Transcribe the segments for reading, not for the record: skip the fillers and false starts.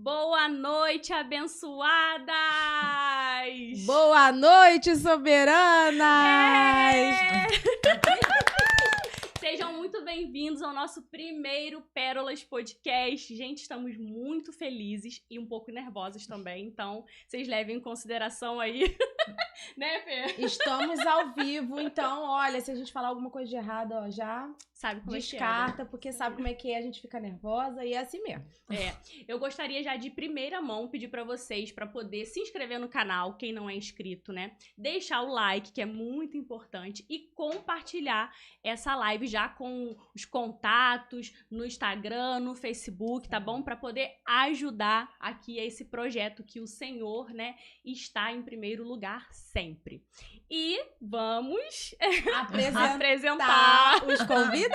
Boa noite, abençoadas! Boa noite, soberanas! Sejam muito bem-vindos ao nosso primeiro Pérolas Podcast. Gente, estamos muito felizes e um pouco nervosas também, então vocês levem em consideração aí, né, Fê? Estamos ao vivo, então, olha, se a gente falar alguma coisa de errado, ó, já Sabe como descarta, é que é, né? porque sabe como é que é, a gente fica nervosa e é assim mesmo. Eu gostaria já de primeira mão pedir pra vocês pra poder se inscrever no canal, quem não é inscrito, né? Deixar o like, que é muito importante, e compartilhar essa live já com os contatos no Instagram, no Facebook, tá bom? Pra poder ajudar aqui a esse projeto que o Senhor, né, está em primeiro lugar sempre. E vamos apresentar os convidados!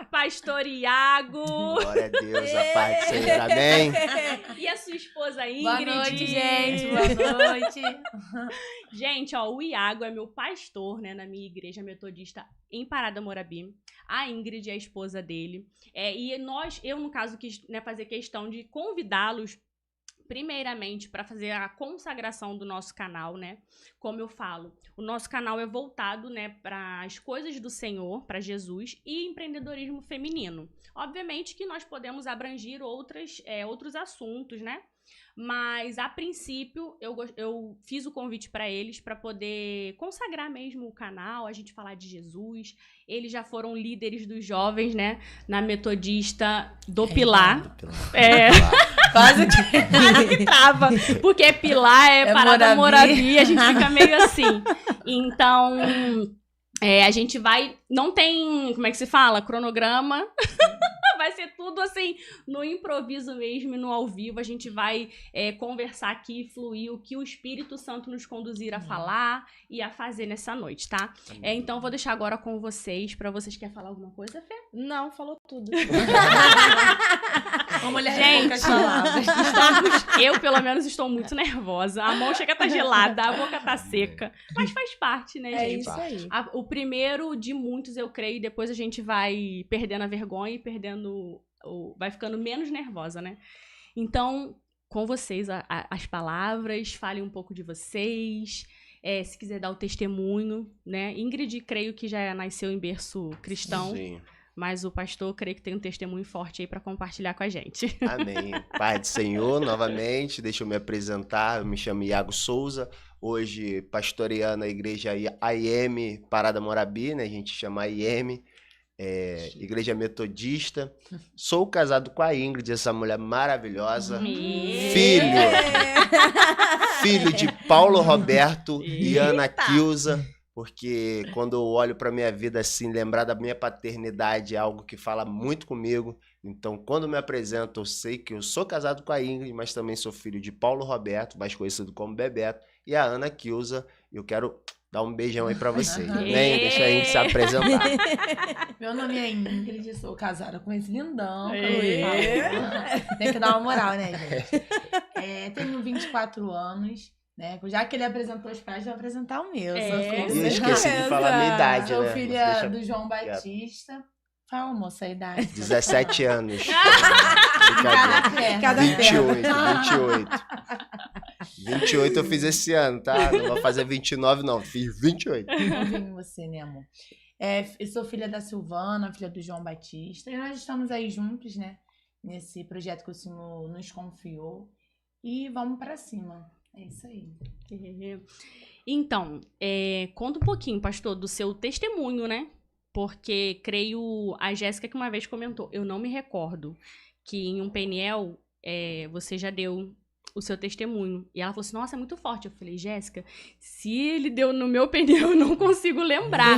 Pastor Iago. Glória a Deus, a paz do Senhor, amém. E a sua esposa Ingrid. Boa noite, gente. Boa noite. Gente, ó, o Iago é meu pastor, né, na minha igreja metodista em Parada Morabi. A Ingrid é a esposa dele. Eu, no caso, quis, né, fazer questão de convidá-los primeiramente para fazer a consagração do nosso canal, né? Como eu falo, o nosso canal é voltado, né, para as coisas do Senhor, para Jesus e empreendedorismo feminino. Obviamente que nós podemos abranger outros assuntos, né? Mas, a princípio, eu fiz o convite para eles para poder consagrar mesmo o canal, a gente falar de Jesus. Eles já foram líderes dos jovens, né? Na metodista do Pilar. Quase que trava. Porque Pilar é Parada Morabi, a gente fica meio assim. Então, a gente vai... Não tem, como é que se fala? Cronograma. Vai ser tudo assim, no improviso mesmo, no ao vivo. A gente vai conversar aqui, fluir o que o Espírito Santo nos conduzir a falar e a fazer nessa noite, tá? Então, vou deixar agora com vocês, pra vocês querem falar alguma coisa, Fê? Não, falou tudo. Uma mulher Gente, de poucas palavras. Eu, pelo menos, estou muito nervosa. A mão chega a estar gelada, a boca tá seca. Mas faz parte, né, É gente? isso aí. O primeiro de muitos, eu creio, e depois a gente vai perdendo a vergonha e vai ficando menos nervosa, né? Então, com vocês, as palavras, falem um pouco de vocês. Se quiser dar o testemunho, né? Ingrid, creio que já nasceu em berço cristão. Sim. Mas o pastor, creio que tem um testemunho forte aí para compartilhar com a gente. Amém. Pai do Senhor, novamente, deixa eu me apresentar. Eu me chamo Iago Souza. Hoje, pastoreando a igreja AIM Parada Morabi, né? A gente chama AIM, igreja metodista. Sou casado com a Ingrid, essa mulher maravilhosa. Filho de Paulo Roberto e Ana Kilza. Porque quando eu olho para minha vida assim, lembrar da minha paternidade é algo que fala muito comigo. Então, quando me apresento, eu sei que eu sou casado com a Ingrid, mas também sou filho de Paulo Roberto, mais conhecido como Bebeto, e a Ana Kilza. Eu quero dar um beijão aí para vocês. Amém? Deixa a Ingrid se apresentar. Meu nome é Ingrid, sou casada com esse lindão. Tem que dar uma moral, né, gente? Tenho 24 anos. Né? Já que ele apresentou os pais, vou apresentar o meu. Eu esqueci de falar a minha idade, Sou né? filha do João Batista. Fala, moça, a idade. 17 anos. Cada 28. 28 eu fiz esse ano, tá? Não vou fazer 29 não, fiz 28. Novinho você, né, amor? Eu sou filha da Silvana, filha do João Batista. E nós estamos aí juntos, né? Nesse projeto que o Senhor nos confiou. E vamos pra cima. É isso aí. Então, conta um pouquinho, pastor, do seu testemunho, né? Porque creio, a Jéssica que uma vez comentou, eu não me recordo, que em um Peniel você já deu o seu testemunho. E ela falou assim, nossa, é muito forte. Eu falei, Jéssica, se ele deu no meu pneu, eu não consigo lembrar.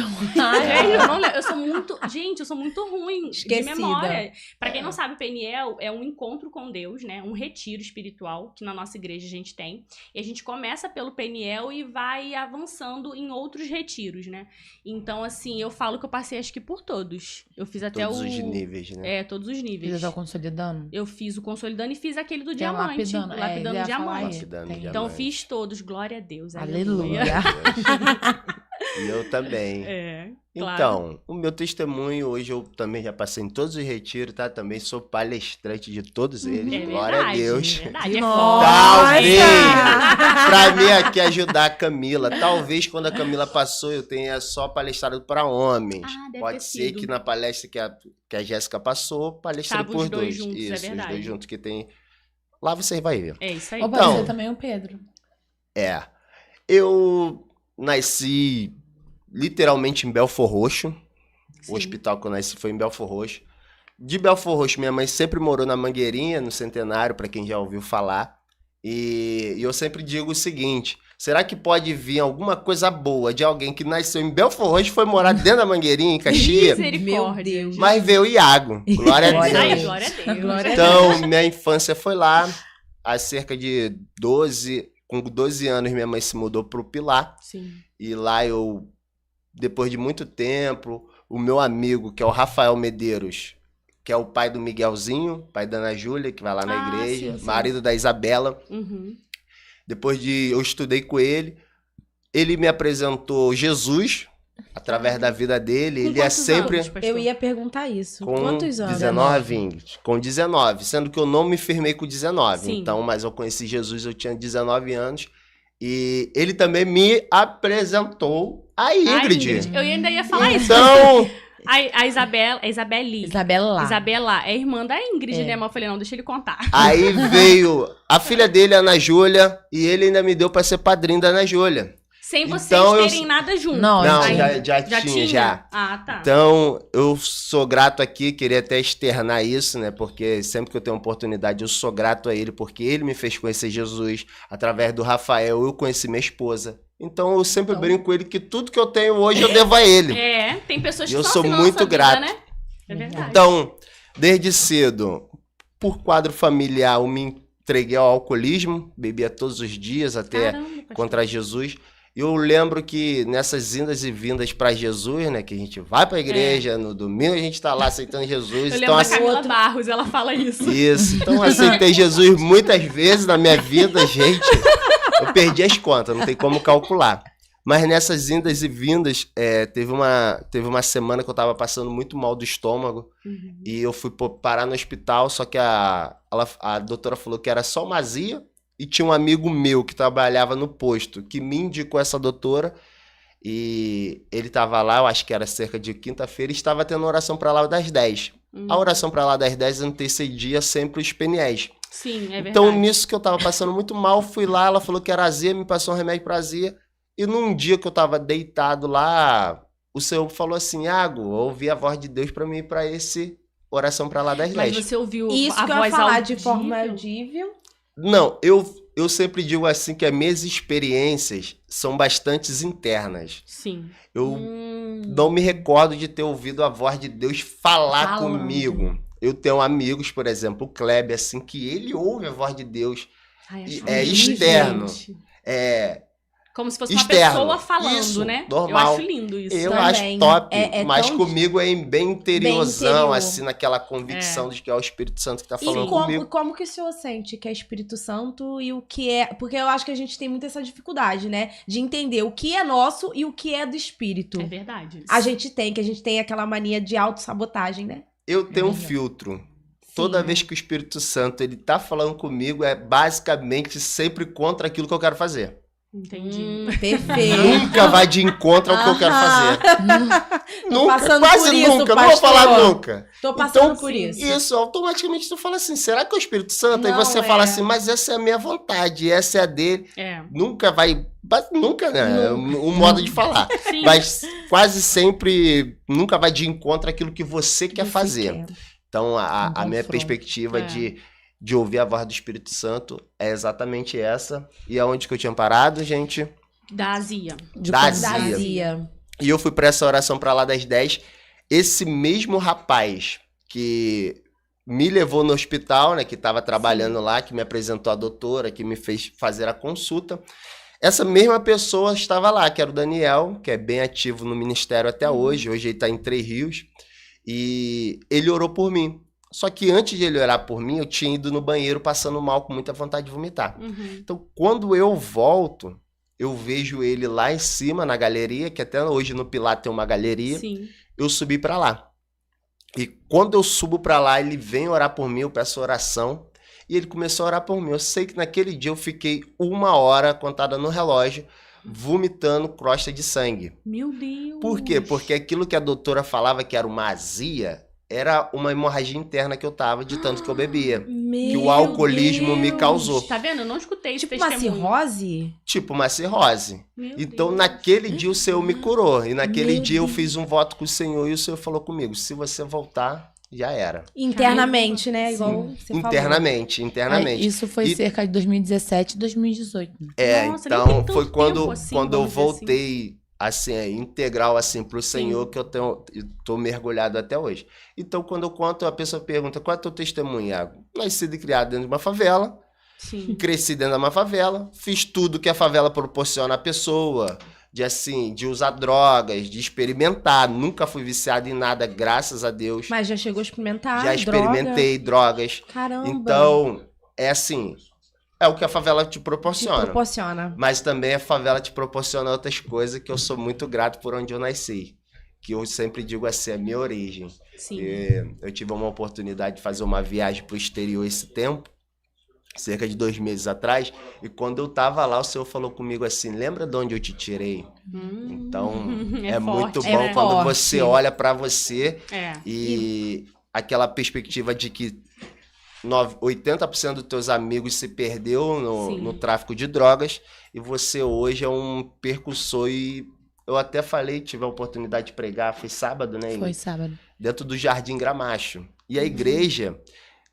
Eu sou muito ruim Esquecida. de memória. Pra quem não sabe, o Peniel é um encontro com Deus, né? Um retiro espiritual que na nossa igreja a gente tem. E a gente começa pelo Peniel e vai avançando em outros retiros, né? Então, assim, eu falo que eu passei acho que por todos. Eu fiz até Todos os níveis, né? Todos os níveis. Fiz o consolidando? Eu fiz o consolidando e fiz aquele do Tem diamante. lapidando. Lapidando diamante. Lapidando Então diamante. fiz todos, glória a Deus. Aleluia. E eu também. Claro. Então, o meu testemunho, hoje eu também já passei em todos os retiros, tá? Também sou palestrante de todos eles. É Glória a verdade, Deus. É verdade, é Nossa! Talvez, Nossa! pra mim aqui ajudar a Camila, talvez quando a Camila passou eu tenha só palestrado para homens. Deve Pode ter ser sido. que na palestra que a Jéssica passou, palestrei Tava os por dois dois. juntos, é Isso, os verdade. dois juntos que tem. Lá você vai ver. É isso aí. Ou pode Então- ser também o Pedro. Eu nasci literalmente em Belfor Roxo. Sim. O hospital que eu nasci foi em Belfor Roxo. De Belfor Roxo, minha mãe sempre morou na Mangueirinha, no Centenário, para quem já ouviu falar. E eu sempre digo o seguinte: será que pode vir alguma coisa boa de alguém que nasceu em Belfor Roxo e foi morar dentro da Mangueirinha, em Caxias? Misericórdia. Meu Deus. Mas veio o Iago. Glória a Glória a Deus. Ai, glória a Deus. Glória a Então, minha infância foi lá. Há cerca de 12... Com 12 anos, minha mãe se mudou para o Pilar. Sim. E lá eu, depois de muito tempo, o meu amigo, que é o Rafael Medeiros, que é o pai do Miguelzinho, pai da Ana Júlia, que vai lá na igreja, sim, sim. marido da Isabela. Uhum. Depois de eu estudei com ele, ele me apresentou Jesus através da vida dele. Com Ele é quantos sempre anos, pastor? Eu ia perguntar isso. com Quantos anos? 19, Ingrid. Com 19, sendo que eu não me firmei com 19. Sim. Então, mas eu conheci Jesus, eu tinha 19 anos. E ele também me apresentou a Ai, Ingrid. Eu ainda ia falar isso. Então, A Isabeli. Isabela. Isabela é irmã da Ingrid, É. né? Mas eu falei, não, deixa ele contar. aí veio a filha dele, a Ana Júlia, e ele ainda me deu pra ser padrinho da Ana Júlia. Sem vocês Então, eu- terem nada junto. Não, Não, Aí- já tinha, já. Ah, tá. Então, eu sou grato aqui, queria até externar isso, né? Porque sempre que eu tenho oportunidade, eu sou grato a ele, porque ele me fez conhecer Jesus. Através do Rafael, eu conheci minha esposa. Então, eu sempre brinco com ele que tudo que eu tenho hoje, eu devo a ele. Tem pessoas que Eu são sou assim na muito nossa vida, grato. né? É verdade. Então, desde cedo, por quadro familiar, eu me entreguei ao alcoolismo, bebia todos os dias até Caramba, pastor. contra Jesus. Eu lembro que nessas indas e vindas para Jesus, né, que a gente vai para a igreja, no domingo a gente tá lá aceitando Jesus. Eu Então, lembro da assim, Camila Barros, ela fala isso. isso. Então, aceitei Jesus muitas vezes na minha vida, gente. Eu perdi as contas, não tem como calcular. Mas nessas indas e vindas, teve uma semana que eu tava passando muito mal do estômago. Uhum. E eu fui parar no hospital, só que a doutora falou que era só uma azia. E tinha um amigo meu que trabalhava no posto, que me indicou essa doutora. E ele tava lá, eu acho que era cerca de quinta-feira, e estava tendo oração para lá das 10. A oração para lá das 10 antecedia sempre os peniéis. Sim, é verdade. Então, nisso que eu tava passando muito mal, fui lá, ela falou que era azia, me passou um remédio pra azia. E num dia que eu tava deitado lá, o Senhor falou assim: Iago, eu ouvi a voz de Deus pra mim ir pra esse oração pra lá das 10. Mas você ouviu Isso a que eu ia voz falar audível? de forma audível. Não, eu sempre digo assim que as minhas experiências são bastante internas. Sim. Eu não me recordo de ter ouvido a voz de Deus falar Falando. comigo. Eu tenho amigos, por exemplo, o Kleber, assim, que ele ouve a voz de Deus. Ai, E acho é lindo, externo. gente. Como se fosse externo. uma pessoa falando, Isso, né? normal. Eu acho lindo isso. Eu também. acho top, É mas tão- comigo é bem interiorzão, interior. assim, naquela convicção de que é o Espírito Santo que tá E falando comigo. como que o senhor sente que é Espírito Santo e o que é... Porque eu acho que a gente tem muito essa dificuldade, né? De entender o que é nosso e o que é do Espírito. É verdade. A gente tem aquela mania de autossabotagem, né? Eu tenho um verdade. filtro. Toda vez que o Espírito Santo ele tá falando comigo, é basicamente sempre contra aquilo que eu quero fazer. Entendi. Perfeito. Nunca vai de encontro ao que eu quero fazer. Tô Nunca, passando quase por isso, nunca. Não vou pastor. falar nunca. Tô passando Então, por isso. Isso, automaticamente tu fala assim, será que é o Espírito Santo? Aí Não, você fala é. assim, mas essa é a minha vontade, essa é a dele. É. Nunca vai... Nunca, né? O modo de falar. Sim. Mas quase sempre nunca vai de encontro àquilo que você quer Você fazer. quer. Então, a Um minha confronto. perspectiva É. de ouvir a voz do Espírito Santo é exatamente essa. E aonde que eu tinha parado, gente? Da azia. De Da como- azia. azia. E eu fui para essa oração para lá das 10. Esse mesmo rapaz que me levou no hospital, né, que estava trabalhando lá, que me apresentou a doutora, que me fez fazer a consulta. Essa mesma pessoa estava lá, que era o Daniel, que é bem ativo no ministério até hoje. Hoje ele está em Três Rios. E ele orou por mim. Só que antes de ele orar por mim, eu tinha ido no banheiro passando mal, com muita vontade de vomitar. Uhum. Então, quando eu volto, eu vejo ele lá em cima, na galeria, que até hoje no Pilar tem uma galeria. Sim. Eu subi pra lá. E quando eu subo pra lá, ele vem orar por mim, eu peço oração. E ele começou a orar por mim. Eu sei que naquele dia eu fiquei 1 hora contada no relógio, vomitando crosta de sangue. Meu Deus. Por quê? Porque aquilo que a doutora falava que era uma azia, era uma hemorragia interna que eu tava de tanto que eu bebia. Que o alcoolismo me causou. Tá vendo? Eu não escutei esse Tipo uma testemunho. cirrose? Tipo uma cirrose. Meu Então, Deus. naquele dia, o Senhor me curou. E naquele Meu dia, eu Deus. fiz um voto com o Senhor e o Senhor falou comigo, se você voltar, já era. Internamente, né? Sim. Igual você falou. Internamente. Isso foi E- cerca de 2017, 2018. Nossa, nem Então, tem tanto foi quando, tempo assim, quando eu vamos dizer assim. voltei, assim, integral, assim, pro Senhor, que eu tô mergulhado até hoje. Então, quando eu conto, a pessoa pergunta, qual é o teu testemunho, Iago? Nascido e criado dentro de uma favela, Sim. cresci dentro de uma favela, fiz tudo que a favela proporciona à pessoa, de usar drogas, de experimentar. Nunca fui viciado em nada, graças a Deus. Mas já chegou a experimentar Já experimentei drogas. Droga. Caramba. Então, é assim, é o que a favela te Te proporciona. proporciona. Mas também a favela te proporciona outras coisas que eu sou muito grato por onde eu nasci. Que eu sempre digo assim, a minha origem. Sim. Eu tive uma oportunidade de fazer uma viagem pro exterior esse tempo, cerca de 2 meses atrás, e quando eu tava lá, o Senhor falou comigo assim, lembra de onde eu te tirei? Então, é muito forte, bom né? quando Forte. você olha pra você É. e aquela perspectiva de que 80% dos teus amigos se perdeu Sim. no tráfico de drogas e você hoje é um percussor e eu até falei, tive a oportunidade de pregar, foi sábado, né? Foi sábado. Dentro do Jardim Gramacho. E a igreja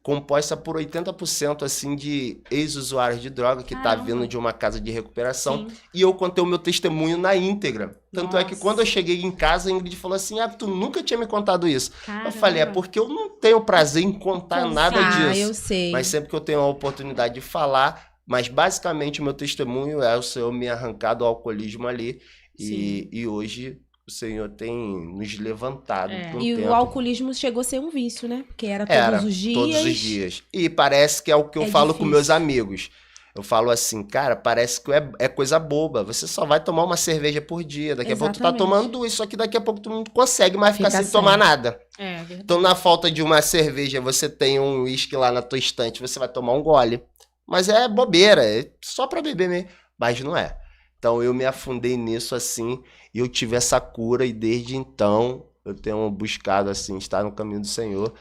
composta por 80% assim de ex-usuários de droga que tá Caramba. vindo de uma casa de recuperação. Sim. E eu contei o meu testemunho na íntegra. Tanto é que Nossa. quando eu cheguei em casa, a Ingrid falou assim, tu nunca tinha me contado isso. Caramba. Eu falei, é porque eu não tenho prazer em contar nada disso. eu sei. Mas sempre que eu tenho a oportunidade de falar, mas basicamente o meu testemunho é o Senhor me arrancar do alcoolismo ali. E hoje o Senhor tem nos levantado. É. por um E tempo. o alcoolismo chegou a ser um vício, né? Porque era todos Era, os dias. todos os dias. E parece que é o que eu É falo com difícil. meus amigos. Eu falo assim, cara, parece que é coisa boba. Você só vai tomar uma cerveja por dia. Daqui a pouco tu tá Exatamente. tomando 2, só que daqui a pouco tu não consegue mais ficar Fica sem tomar sem. nada. É, verdade. Então, na falta de uma cerveja, você tem um uísque lá na tua estante, você vai tomar um gole. Mas é bobeira, é só pra beber mesmo. Mas não é. Então, eu me afundei nisso assim, e eu tive essa cura, e desde então, eu tenho buscado, assim, estar no caminho do Senhor,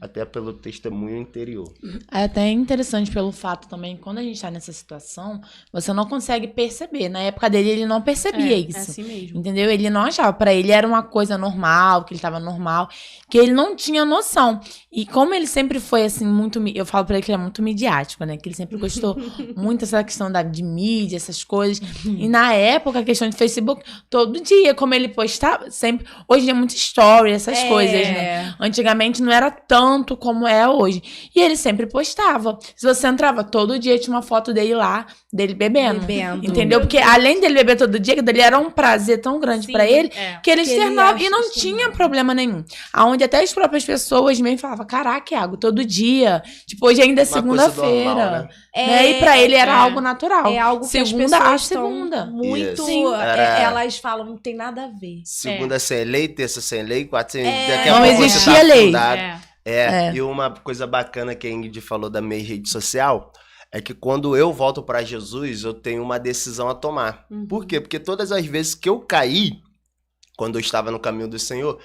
até pelo testemunho interior. É até interessante pelo fato também, quando a gente tá nessa situação, você não consegue perceber. Na época dele, ele não percebia É isso. assim mesmo. Entendeu? Ele não achava. Pra ele era uma coisa normal, que ele tava normal, que ele não tinha noção. E como ele sempre foi, assim, muito... Eu falo pra ele que ele é muito midiático, né? Que ele sempre gostou muito dessa questão de mídia, essas coisas. E na época, a questão de Facebook, todo dia, como ele postava, sempre... Hoje em dia é muito story, essas coisas, né? Antigamente não era tanto como é hoje. E ele sempre postava. Se você entrava todo dia, tinha uma foto dele lá, dele bebendo. Entendeu? Porque além dele beber todo dia, dele era um prazer tão grande Sim, pra ele, é. que ele Que ele externava. acha E não externava. tinha problema nenhum. Aonde até as próprias pessoas mesmo falavam, caraca, Iago, todo dia. Tipo, hoje ainda é Uma coisa normal, segunda-feira. né? Né? E pra ele era é. algo natural. É algo que Segunda as a pessoas estão segunda. muito... Isso. Elas falam, não tem nada a ver. Segunda sem lei, terça sem lei, quarta sem lei. É. Daqui a Não pouco você existia tá lei. afundado. É. E uma coisa bacana que a Ingrid falou da minha rede social é que quando eu volto pra Jesus, eu tenho uma decisão a tomar. Uhum. Por quê? Porque todas as vezes que eu caí, quando eu estava no caminho do Senhor,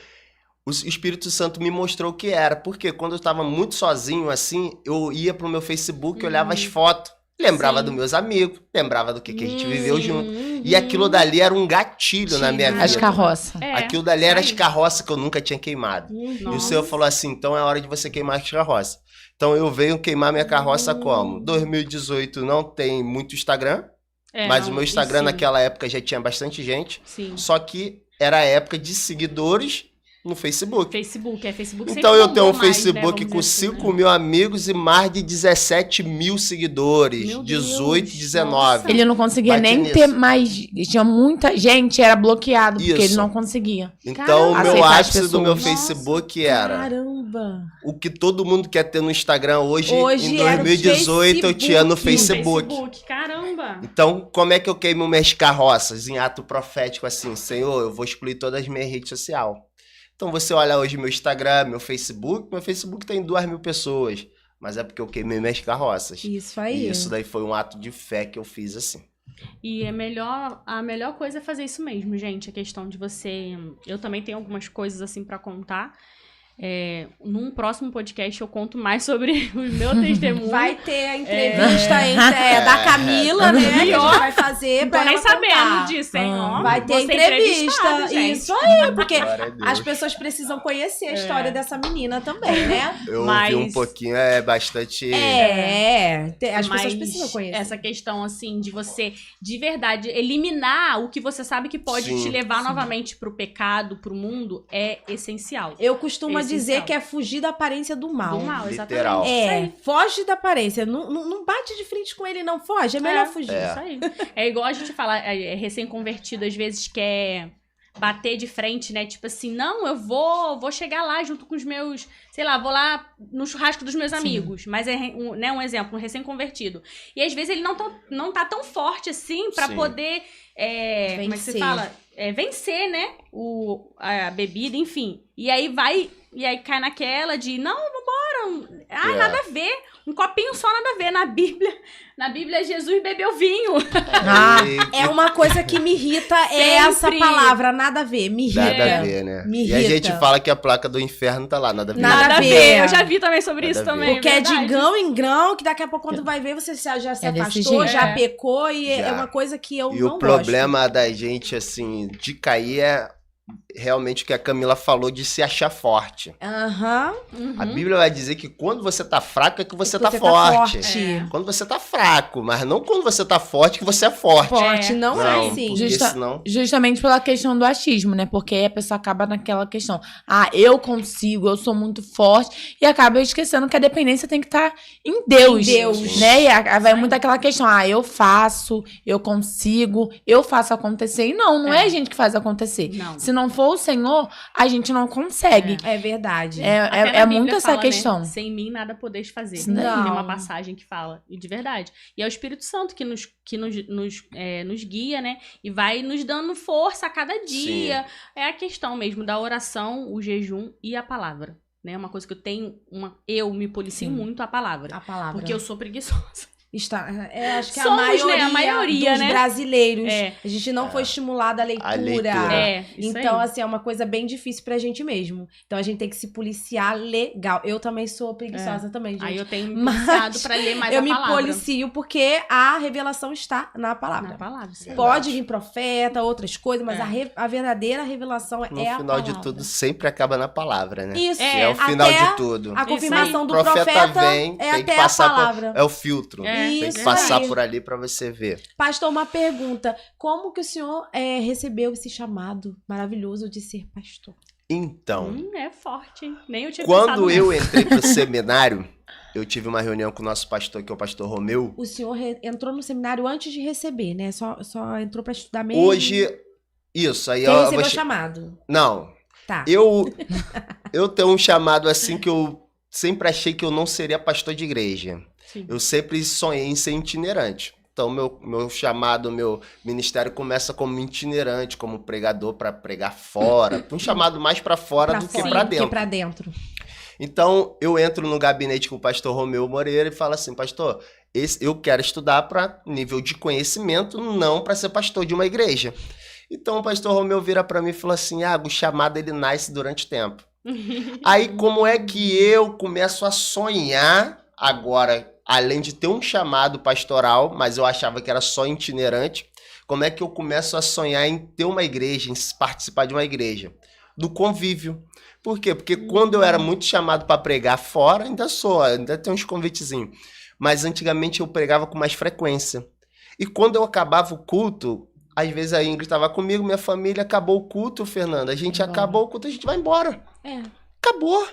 o Espírito Santo me mostrou o que era. Porque quando eu estava muito sozinho, assim, eu ia pro meu Facebook, olhava as fotos, lembrava Sim. dos meus amigos, lembrava do que a gente viveu junto. E aquilo dali era um gatilho na minha vida. As carroças. É. Aquilo dali era as Aí. carroças que eu nunca tinha queimado. E o Nossa. Senhor falou assim, então é hora de você queimar as carroças. Então eu venho queimar minha carroça como? 2018 não tem muito Instagram, É, mas não, o meu Instagram sim. naquela época já tinha bastante gente. Sim. Só que era a época de seguidores no Facebook. Facebook Então eu tenho um mais, Facebook né, com assim, 5 mil amigos e mais de 17 mil seguidores. Meu Deus, 18, 19. nossa. Ele não conseguia Bate nem nisso. ter mais. Tinha muita gente, era bloqueado, porque ele Isso. não conseguia. Então o meu Aceitar as ápice do meu pessoas. Facebook era Caramba. o que todo mundo quer ter no Instagram hoje Hoje em era o 2018 eu tinha no Facebook. Facebook. Caramba. Então, como é que eu queimo minhas carroças em ato profético assim? Senhor, eu vou excluir todas as minhas redes sociais. Então, você olha hoje meu Instagram, meu Facebook tem 2 mil pessoas. Mas é porque eu queimei minhas carroças. Isso aí. E isso daí foi um ato de fé que eu fiz assim. E a melhor coisa é fazer isso mesmo, gente. A questão de você... Eu também tenho algumas coisas assim pra contar. Num próximo podcast eu conto mais sobre o meu testemunho. Vai ter a entrevista da Camila, né? Que a gente vai fazer Não pra tô nem ela contar. sabendo disso, hein? Ó, Vai ter vou ser entrevista. entrevistada, gente. Isso aí, porque Glória a Deus. as pessoas precisam conhecer a história dessa menina também, né? Eu Mas- ouvi um pouquinho, é bastante... As pessoas Mas precisam conhecer. essa questão, assim, de você, de verdade, eliminar o que você sabe que pode Sim, te levar novamente pro pecado, pro mundo, é essencial. Eu costumo Essencial. dizer que é fugir da aparência do mal. Do mal, Literal. exatamente. Isso aí. Foge da aparência. Não bate de frente com ele, não. Foge. É melhor fugir. Isso aí. É igual a gente fala, recém-convertido às vezes quer bater de frente, né? Tipo assim, não, eu vou chegar lá junto com os meus, sei lá, vou lá no churrasco dos meus amigos. Mas um exemplo, um recém-convertido. E às vezes ele não tá tão forte assim pra Sim. poder, como é que se Vencer. fala? Vencer, né? A bebida, enfim. E aí cai naquela de, não, vambora. Nada a ver. Um copinho só, nada a ver. Na Bíblia, Jesus bebeu vinho. É uma coisa que me irrita, é essa Sempre. palavra, nada a ver, me irrita. Nada a ver, né? Me E a irrita. gente fala que a placa do inferno tá lá, nada a ver. Nada a ver. Eu já vi também sobre Nada isso a ver. também. Porque é de verdade. grão em grão, que daqui a pouco quando vai ver, você já se É desse afastou, jeito. já É. pecou, e é Já. uma coisa que eu E não o problema da gente, assim, de cair é realmente o que a Camila falou de se achar forte. gosto. Aham. Uhum. A Bíblia vai dizer que quando você tá fraco é que você tá Você forte. É. Quando você tá fraco, mas não quando você tá forte que você é forte. Forte, não é Não, assim. porque Justa- senão... Justamente pela questão do achismo, né? Porque aí a pessoa acaba naquela questão. Eu consigo, eu sou muito forte. E acaba esquecendo que a dependência tem que estar em Deus. Em Deus. Né? E vai muito aquela questão. Eu faço, eu consigo, eu faço acontecer. E não é a gente que faz acontecer. Não. Se não for o Senhor, a gente não consegue. É verdade. Até na É Bíblia muito essa fala, né, questão. sem mim nada podeis fazer. Não. Tem uma passagem que fala, e de verdade. E é o Espírito Santo que nos guia, né? E vai nos dando força a cada dia. É a questão mesmo da oração, o jejum e a palavra. Né? Uma coisa que eu me policio Sim. muito a palavra. A palavra. Porque eu sou preguiçosa. Acho que Somos, né? a A maioria, dos né? brasileiros. É. A gente não foi estimulada a leitura. A leitura. Isso Então, aí. assim, é uma coisa bem difícil pra gente mesmo. Então, a gente tem que se policiar legal. Eu também sou preguiçosa também, gente. Aí eu tenho me Mas policiado pra ler mais eu a me palavra. policio porque a revelação está na palavra. Na palavra. sim. Pode vir profeta, outras coisas, mas É. a verdadeira revelação No é a final palavra. de tudo, sempre acaba na palavra, né? Isso. É o final até de tudo. A confirmação O do profeta profeta vem, é tem que até a passar palavra. É o filtro. É, tem isso que passar aí. por ali pra você ver. Pastor, uma pergunta. Como que o senhor recebeu esse chamado maravilhoso de ser pastor? Então, É forte, hein? Nem eu tinha pensado quando nessa. eu entrei pro seminário, eu tive uma reunião com o nosso pastor, que é o pastor Romeu. O senhor entrou no seminário antes de receber, né? Só entrou pra estudar mesmo? Hoje, isso, aí Você eu recebeu vou o chamado. Não, Tá. eu tenho um chamado assim que eu sempre achei que eu não seria pastor de igreja. Sim. Eu sempre sonhei em ser itinerante. Então, meu chamado, meu ministério começa como itinerante, como pregador para pregar fora. Um chamado mais para fora do que fora, para do dentro. que pra dentro. Então, eu entro no gabinete com o pastor Romeu Moreira e falo assim, pastor, eu quero estudar para nível de conhecimento, não para ser pastor de uma igreja. Então, o pastor Romeu vira para mim e fala assim, o chamado ele nasce durante o tempo. Aí, como é que eu começo a sonhar agora, além de ter um chamado pastoral, mas eu achava que era só itinerante, como é que eu começo a sonhar em ter uma igreja, em participar de uma igreja? Do convívio. Por quê? Porque quando eu era muito chamado para pregar fora, ainda tem uns convitezinhos, mas antigamente eu pregava com mais frequência. E quando eu acabava o culto, às vezes a Ingrid tava comigo, minha família, acabou o culto, Fernanda. A gente acabou o culto, a gente vai embora. Acabou.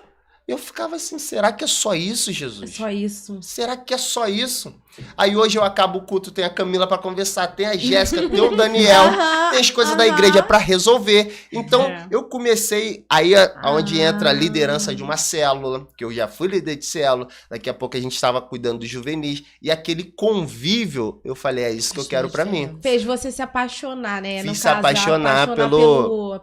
Eu ficava assim, será que é só isso, Jesus? É só isso. Será que é só isso? Aí hoje eu acabo o culto, tem a Camila pra conversar, tem a Jéssica, tem o Daniel, tem as coisas da igreja pra resolver. Então, eu comecei, aí onde entra a liderança de uma célula, que eu já fui líder de célula, daqui a pouco a gente estava cuidando dos juvenis, e aquele convívio, eu falei, é isso que eu quero pra mim. Fez você se apaixonar, né? Fiz se apaixonar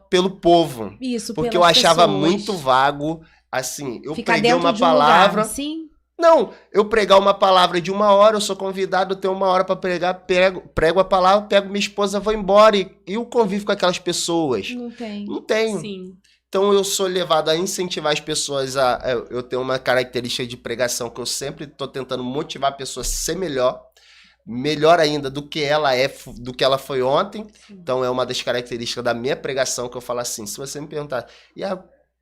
pelo povo. Isso, porque eu achava muito vago. Assim, eu preguei uma palavra. Sim. Não, eu pregar uma palavra de 1 hora, eu sou convidado, eu tenho 1 hora para pregar, prego a palavra, pego minha esposa, vou embora. E o convívio com aquelas pessoas? Não tem. Não tenho. Sim. Então eu sou levado a incentivar as pessoas a. Eu tenho uma característica de pregação que eu sempre estou tentando motivar a pessoa a ser melhor ainda do que ela é, do que ela foi ontem. Então é uma das características da minha pregação que eu falo assim: se você me perguntar,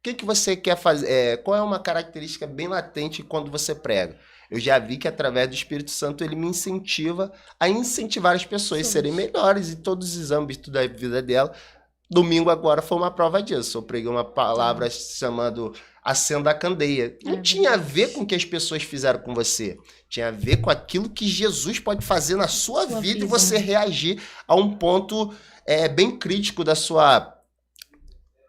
o que você quer fazer? Qual é uma característica bem latente quando você prega? Eu já vi que através do Espírito Santo ele me incentiva a incentivar as pessoas a serem melhores em todos os âmbitos da vida dela. Domingo agora foi uma prova disso. Eu preguei uma palavra chamando Acenda a Candeia. Não tinha a ver com o que as pessoas fizeram com você. Tinha a ver com aquilo que Jesus pode fazer na sua vida e você reagir a um ponto bem crítico da sua...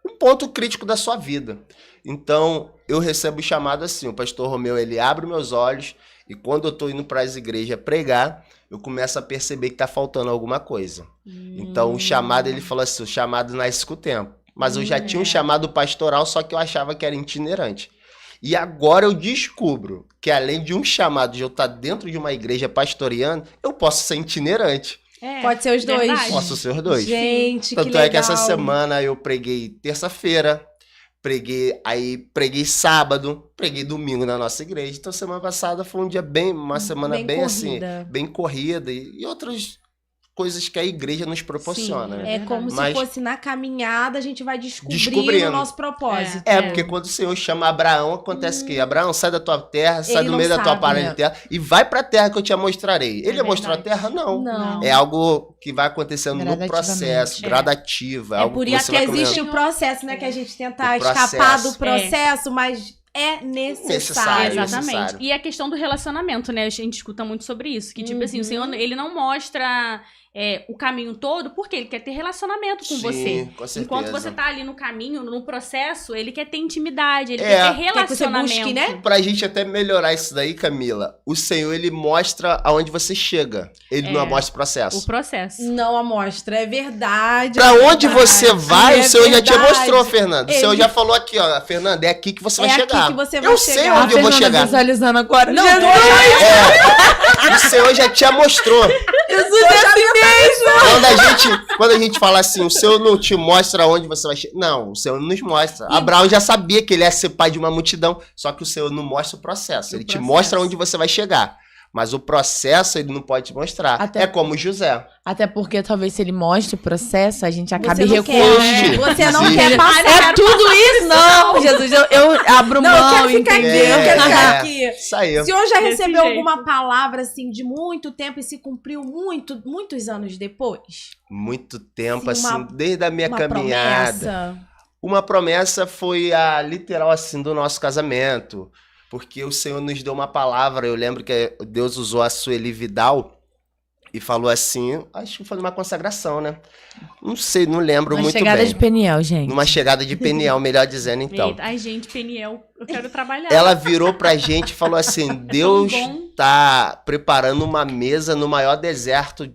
Um ponto crítico da sua vida. Então, eu recebo o chamado assim, o pastor Romeu, ele abre meus olhos e quando eu tô indo para as igrejas pregar, eu começo a perceber que tá faltando alguma coisa. Então, o chamado, ele falou assim, o chamado nasce com o tempo. Mas eu já tinha um chamado pastoral, só que eu achava que era itinerante. E agora eu descubro que além de um chamado de eu estar dentro de uma igreja pastoreando, eu posso ser itinerante. Pode ser os dois. Posso ser os dois. Gente, Tanto que legal. é que essa semana eu preguei terça-feira, preguei sábado, preguei domingo na nossa igreja. Então semana passada foi um dia uma semana bem assim, bem corrida e outras coisas que a igreja nos proporciona. Sim, como se fosse na caminhada, a gente vai descobrindo o nosso propósito. Porque quando o Senhor chama Abraão, acontece que Abraão, sai da tua terra, sai do meio da tua parentela e vai pra terra que eu te mostrarei. Ele mostrou a terra? Não. É algo que vai acontecendo no processo, gradativo. É por isso que existe o processo, né? Que a gente tenta escapar do processo, mas... é necessário. Exatamente. Necessário. E a questão do relacionamento, né? A gente escuta muito sobre isso. Que, tipo assim, o Senhor, ele não mostra o caminho todo, porque ele quer ter relacionamento com você. Com certeza. Enquanto você tá ali no caminho, no processo, ele quer ter intimidade, ele quer ter relacionamento. Quer que você busque, né? Pra gente até melhorar isso daí, Camila, o Senhor, ele mostra aonde você chega. Ele não mostra o processo. O processo. Não amostra, é verdade. Pra onde você vai, o Senhor já te mostrou, Fernanda. O Senhor já falou aqui, ó, Fernanda, é aqui que você vai chegar. Aqui que você vai eu sei onde eu vou chegar. Visualizando agora. Não, o Senhor já te mostrou. Jesus é assim mesmo. Quando a gente fala assim, o Senhor não te mostra onde você vai chegar. Não, o Senhor não nos mostra. Abraão já sabia que ele ia ser pai de uma multidão, só que o Senhor não mostra o processo. Ele te mostra onde você vai chegar. Mas o processo ele não pode te mostrar. É como José. Até porque talvez se ele mostre o processo, a gente acabe recuando. Você não quer passar. É tudo isso? Não, Jesus, eu abro mão, entendeu? Eu quero ficar aqui. Saiu. O senhor já recebeu alguma palavra assim de muito tempo e se cumpriu muitos anos depois? Muito tempo, Sim, assim, desde a minha caminhada. Promessa. Uma promessa foi a literal, assim, do nosso casamento. Porque o Senhor nos deu uma palavra. Eu lembro que Deus usou a Sueli Vidal e falou assim, acho que foi numa consagração, né? Não sei, não lembro muito bem. Uma chegada de Peniel, gente. Numa chegada de Peniel, melhor dizendo, então. Eita, ai, gente, Peniel, eu quero trabalhar. Ela virou pra gente e falou assim, Deus tá preparando uma mesa no maior deserto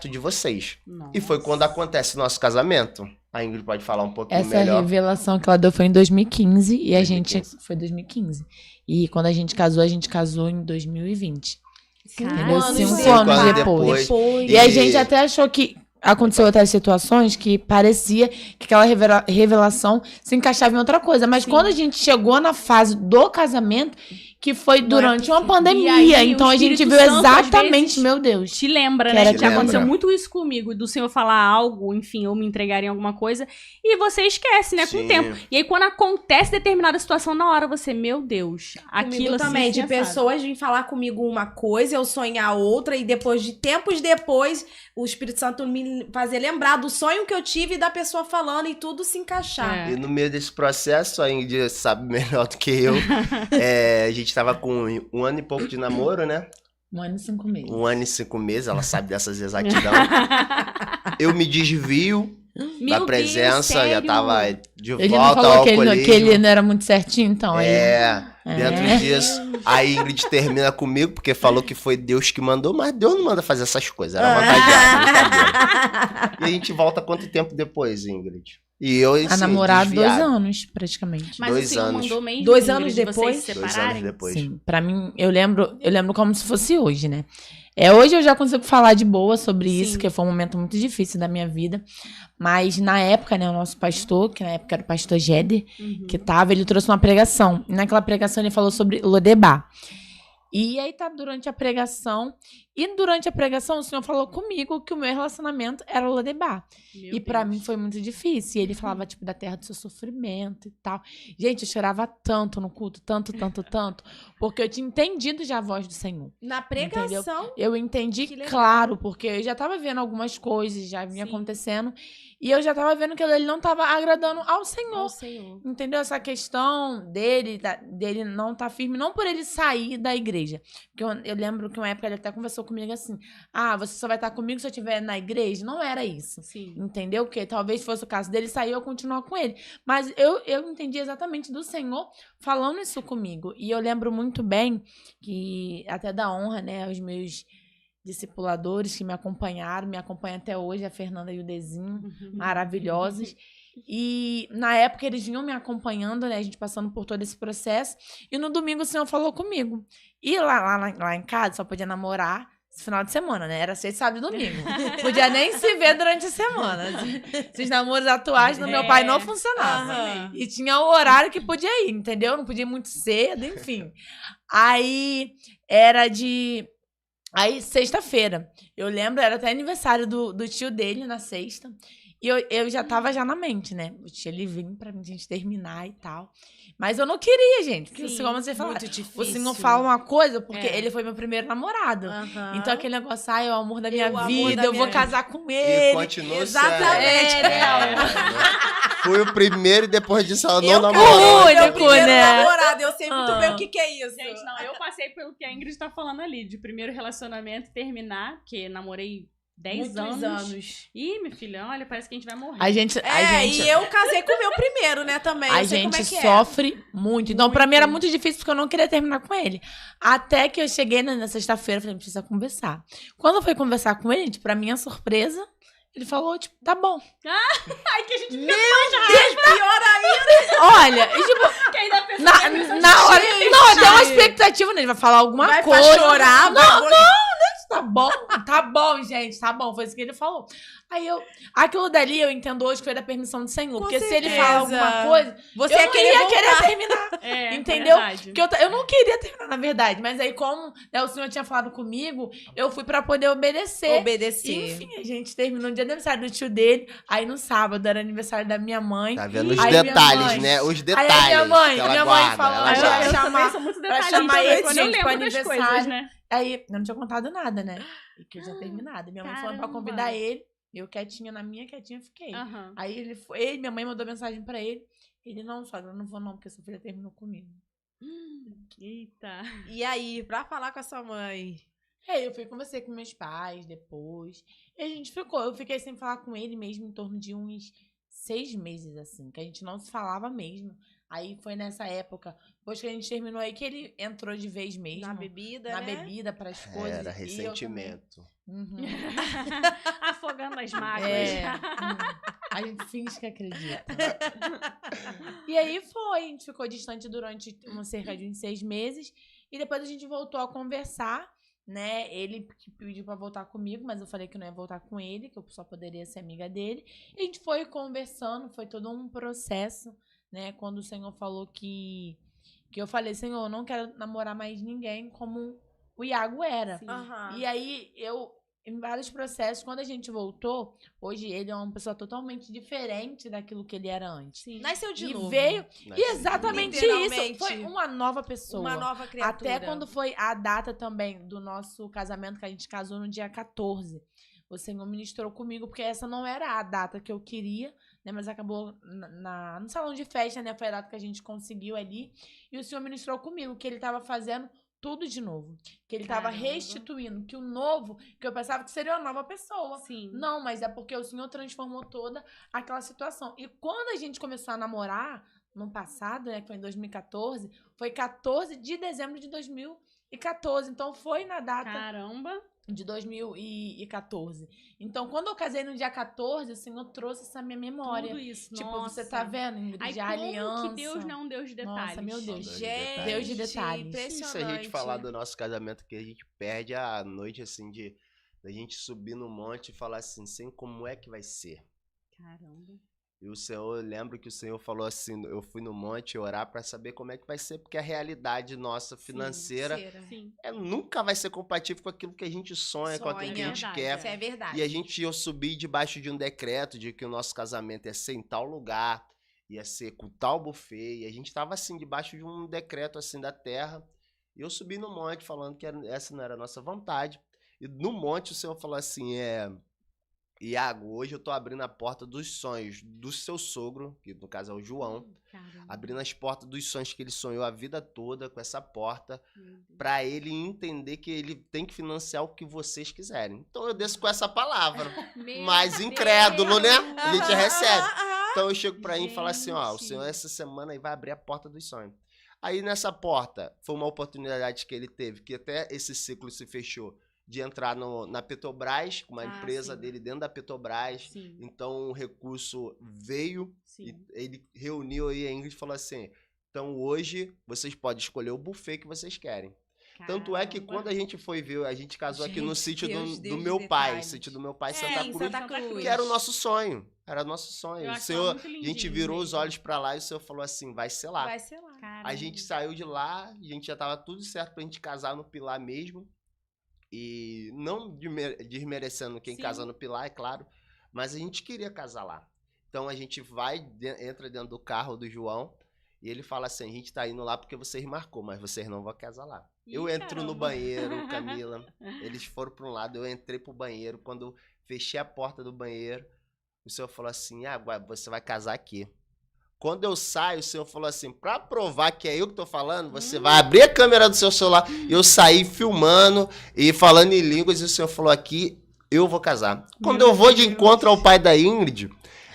de vocês. Nossa. E foi quando acontece o nosso casamento. A Ingrid pode falar um pouquinho melhor. Essa revelação que ela deu foi em 2015 e a gente... Foi 2015. E quando a gente casou em 2020. 5 anos depois. E a gente até achou que aconteceu outras situações que parecia que aquela revelação se encaixava em outra coisa. Mas quando a gente chegou na fase do casamento, que foi durante uma E pandemia. aí, Então o a gente Espírito viu Santo, às exatamente, vezes, meu Deus. te lembra, Que né? era Já aconteceu lembra. muito isso comigo, do Senhor falar algo, enfim, ou me entregar em alguma coisa, e você esquece, né, com o Sim. tempo. E aí, quando acontece determinada situação, na hora você, meu Deus, aquilo Comigo assim, também, de assim, assado. pessoas virem falar comigo uma coisa, eu sonhar outra, e depois de tempos depois, o Espírito Santo me fazer lembrar do sonho que eu tive e da pessoa falando e tudo se encaixar. É. E no meio desse processo, a Ingrid sabe melhor do que eu, a gente tava com 1 ano e pouco de namoro, né? 1 ano e 5 meses. 1 ano e 5 meses, ela sabe dessas exatidão. Eu me desvio da Meu presença, Deus, já sério? tava de Ele não volta falou ao que ele alcoolismo. não era muito certinho, então. Aí... Dentro disso, a Ingrid termina comigo, porque falou que foi Deus que mandou, mas Deus não manda fazer essas coisas, era vontade de brincadeira. E a gente volta quanto tempo depois, Ingrid? E eu, assim, A namorada, 2 desviado. anos, praticamente. Mas 2 o Senhor anos. mandou mesmo, 2 Ingrid, anos de depois? vocês se 2 anos separarem? depois. Sim, pra mim, eu lembro como se fosse hoje, né? Hoje eu já consigo falar de boa sobre isso, Sim. que foi um momento muito difícil da minha vida. Mas na época, né, o nosso pastor, que na época era o pastor Jeder, Uhum. ele trouxe uma pregação. E naquela pregação ele falou sobre Lodebar. E aí durante a pregação. E durante a pregação o Senhor falou comigo que o meu relacionamento era Lodebar. Meu E pra Deus. mim foi muito difícil. E ele falava, tipo, da terra do seu sofrimento e tal. Gente, eu chorava tanto no culto, tanto, porque eu tinha entendido já a voz do Senhor. Na pregação, Eu entendi, Que legal. claro, porque eu já tava vendo algumas coisas, já vinha Sim. acontecendo. E eu já tava vendo que ele não tava agradando ao Senhor. ao Senhor. Entendeu? Essa questão dele não tá firme, não por ele sair da igreja. Porque eu lembro que uma época ele até conversou comigo assim: você só vai estar comigo se eu estiver na igreja. Não era isso. Sim. Entendeu? Que talvez fosse o caso dele sair eu continuar com ele. Mas eu entendi exatamente do Senhor falando isso comigo. E eu lembro muito bem que até da honra, né, aos meus discipuladores que me acompanham até hoje, a Fernanda e o Dezinho, maravilhosos. E na época eles vinham me acompanhando, né, a gente passando por todo esse processo. E no domingo o Senhor falou comigo. E lá em casa só podia namorar esse final de semana, né? Era sexta, sábado e domingo. Podia nem se ver durante a semana. Esses namoros atuais do meu pai não funcionavam. Aham. E tinha o horário que podia ir, entendeu? Não podia ir muito cedo, enfim. Aí era de... Aí, sexta-feira. Eu lembro, era até aniversário do tio dele na sexta. E eu já tava já na mente, né? O tio ele vinha pra gente terminar e tal. Mas eu não queria, gente. Porque, Sim, como você fala, muito difícil. o senhor fala uma coisa porque É. ele foi meu primeiro namorado. Aham. Então, aquele negócio, é o amor da minha O amor vida, da eu vou minha casar com E ele. continua Exatamente. sendo. Fui o primeiro e depois disso ela Eu não que namorou. fui. fui meu Único, primeiro né? namorado, eu sei muito Ah. bem o que é isso. Gente, não, eu passei pelo que a Ingrid tá falando ali, de primeiro relacionamento terminar, porque namorei 10 Muitos anos. Ih, minha filha, olha, parece que a gente vai morrer. A gente, E eu casei com o meu primeiro, né, também. a eu sei gente como é que é. sofre muito. Então, pra Muito. mim era muito difícil porque eu não queria terminar com ele. Até que eu cheguei na sexta-feira, falei, precisa conversar. Quando eu fui conversar com ele, gente, pra minha surpresa, ele falou, tipo, tá bom. Ai, que a gente Pior Olha, e tipo, que ainda pensa na hora. Gente. Não, eu tenho uma expectativa, né? Ele vai falar alguma vai coisa. pra chorar, Tá bom, gente, tá bom. Foi isso que ele falou. Aí aquilo dali eu entendo hoje que foi da permissão do Senhor. Com Porque se ele certeza. fala alguma coisa, Você eu ia não querer ia querer voltar. terminar. É, Entendeu? verdade. Porque eu não queria terminar, na verdade. Mas aí, como né, o Senhor tinha falado comigo, eu fui pra poder obedecer. Obedecer. Enfim, a gente terminou no dia do aniversário do tio dele. Aí no sábado era aniversário da minha mãe. Tá vendo os Aí minha detalhes, mãe- né? Os Aí detalhes. a minha mãe- que ela minha mãe guarda, falou, ela Eu, já guarda. eu chamar- também sou muito pra detalhista, chamar né? ele, Quando eu gente, lembro pro das aniversário. coisas, né? Aí eu não tinha contado nada, né? E que eu já terminado. Minha mãe falou pra Caramba. convidar ele. Eu quietinha na minha, quietinha fiquei. Aham. Aí minha mãe mandou mensagem pra ele. Ele, não, sogra, eu não vou não, porque sua filha terminou comigo. Eita. E aí, pra falar com a sua mãe? Aí eu fui conversar com meus pais depois. E a gente ficou. Eu fiquei sem falar com ele mesmo em torno de uns 6 meses, assim. Que a gente não se falava mesmo. Aí foi nessa época, depois que a gente terminou aí, que ele entrou de vez mesmo. Na bebida, Na né? bebida, pras coisas. Era E eu também. ressentimento. Uhum. Afogando as mágoas. A gente finge que acredita. E aí foi, a gente ficou distante durante cerca de uns 6 meses. E depois a gente voltou a conversar, né? Ele pediu pra voltar comigo, mas eu falei que não ia voltar com ele, que eu só poderia ser amiga dele. E a gente foi conversando, foi todo um processo, né? Quando o Senhor falou que Que eu falei, Senhor, eu não quero namorar mais ninguém como o Iago era. Sim. Aham. E aí, em vários processos, quando a gente voltou, hoje ele é uma pessoa totalmente diferente daquilo que ele era antes. Sim. Nasceu de E novo. veio, Mas, e exatamente isso, Literalmente. foi uma nova pessoa. Uma nova criatura. Até quando foi a data também do nosso casamento, que a gente casou no dia 14. O Senhor ministrou comigo, porque essa não era a data que eu queria, né? Mas acabou no salão de festa, né? Foi a data que a gente conseguiu ali. E o Senhor ministrou comigo que ele estava fazendo tudo de novo. Que ele estava Caramba. restituindo, que o novo, que eu pensava que seria uma nova pessoa. Sim. Não, mas é porque o Senhor transformou toda aquela situação. E quando a gente começou a namorar, no passado, né, que foi em 2014, foi 14 de dezembro de 2014. Então, foi na data Caramba. de 2014. Então, quando eu casei no dia 14, o Senhor trouxe essa minha memória. Tudo isso. Tipo, Nossa. você tá vendo, Ingrid, Aí, a como aliança. que Deus não é um Deus de detalhes? Nossa, meu Deus. Gente, Deus de detalhes. impressionante. E se a gente falar do nosso casamento, que a gente perde a noite, assim, da gente subir no monte e falar assim, sem como é que vai ser? Caramba. E o Senhor, eu lembro que o Senhor falou assim, eu fui no monte orar pra saber como é que vai ser, porque a realidade nossa financeira Sim. nunca vai ser compatível com aquilo que a gente sonha, com aquilo que a gente Verdade, quer. Isso é verdade. E eu subi debaixo de um decreto de que o nosso casamento ia ser em tal lugar, ia ser com tal buffet, e a gente tava assim, debaixo de um decreto assim da terra, e eu subi no monte falando que essa não era a nossa vontade, e no monte o Senhor falou assim, Iago, hoje eu tô abrindo a porta dos sonhos do seu sogro, que no caso é o João, Caramba. abrindo as portas dos sonhos que ele sonhou a vida toda com essa porta, Meu Deus. pra ele entender que ele tem que financiar o que vocês quiserem. Então eu desço com essa palavra, Meu mas Deus. incrédulo, né? A gente Aham, recebe. aham. Então eu chego pra ele e falo assim, ó, o Gente. Senhor essa semana aí vai abrir a porta dos sonhos. Aí nessa porta, foi uma oportunidade que ele teve, que até esse ciclo se fechou, de entrar na Petrobras, uma empresa sim. dele dentro da Petrobras. Sim, Então o recurso veio e sim. ele reuniu aí a Ingrid e falou assim, então hoje vocês podem escolher o buffet que vocês querem. Tanto é que Caramba. quando a gente foi ver, a gente casou aqui no Gente, sítio Deus, do Deus de meu pai, detalhes. sítio do meu pai, É, Santa em Cruz, Santa Cruz. que era o nosso sonho. Era o nosso sonho. Eu O acho Senhor, muito a gente lindinho virou os mesmo. olhos pra lá e o Senhor falou assim, vai ser lá. Vai ser lá. Caramba. A gente saiu de lá, a gente já tava tudo certo pra gente casar no Pilar mesmo. E não desmerecendo quem Sim. casa no Pilar, é claro, mas a gente queria casar lá. Então a gente entra dentro do carro do João e ele fala assim, a gente tá indo lá porque vocês marcou, mas vocês não vão casar lá. Ih, Eu entro no caramba. banheiro, Camila, eles foram para um lado, eu entrei pro banheiro, quando eu fechei a porta do banheiro, o Senhor falou assim, você vai casar aqui. Quando eu saio, o Senhor falou assim, pra provar que é eu que tô falando, você vai abrir a câmera do seu celular. Eu saí filmando e falando em línguas e o Senhor falou aqui, eu vou casar. Quando eu vou de encontro ao pai da Ingrid,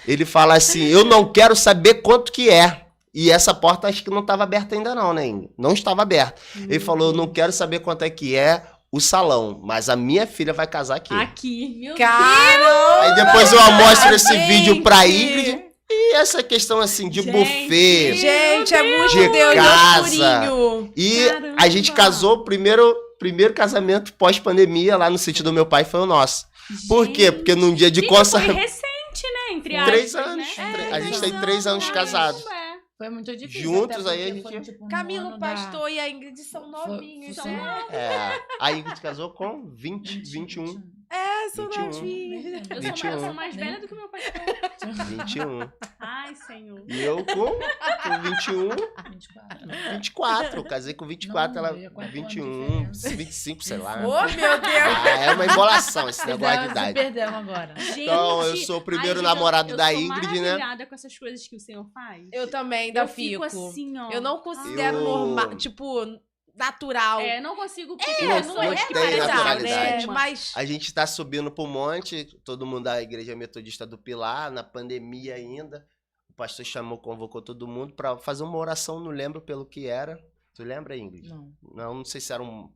ele fala assim, eu não quero saber quanto que é. E essa porta acho que não estava aberta ainda não, né, Ingrid? Não estava aberta. Ele falou, eu não quero saber quanto é que é o salão, mas a minha filha vai casar aqui. Aqui. Meu Caramba! Aí depois eu mostro esse vídeo pra gente! Ingrid. E essa questão assim de Gente, buffet. Gente, é muito De Deus, casa. purinho. E Caramba. a gente casou, o primeiro casamento pós-pandemia lá no sítio do meu pai foi o nosso. Por quê? Porque num dia de Foi consagração. recente, né? Entre aspas, 3 anos. né? A gente 3 tem 3 anos anos. casados. É. Foi muito difícil. Juntos até aí a porque gente- foi, tipo, no Camilo, ano o pastor e a Ingrid são Foi- novinhos. foi- né? É, a Ingrid casou com 20, 21. É, são 21. novinhos. Eu sou mais Nem- velha do que meu pai. 21. Ai, Senhor. E eu com 21, 24. 24. Eu casei com 24, Não, ela eu ia 4 21, anos de 25, sei lá. Oh, meu Deus. Ah, é uma embolação esse negócio de Se idade. perdemos agora. Gente, Então, eu sou o primeiro ai, gente, namorado eu da sou Ingrid, né? maravilhada com essas coisas que o Senhor faz. Eu também ainda Eu fico fico. assim, ó. Eu não considero Eu- normal, tipo, natural. É, não consigo. não pessoas tem que parecem naturalidade. uma. Mas A gente tá subindo pro monte, todo mundo da Igreja Metodista do Pilar, na pandemia ainda. O pastor chamou, convocou todo mundo pra fazer uma oração, não lembro pelo que era. Tu lembra, Ingrid? Não. Não sei se era um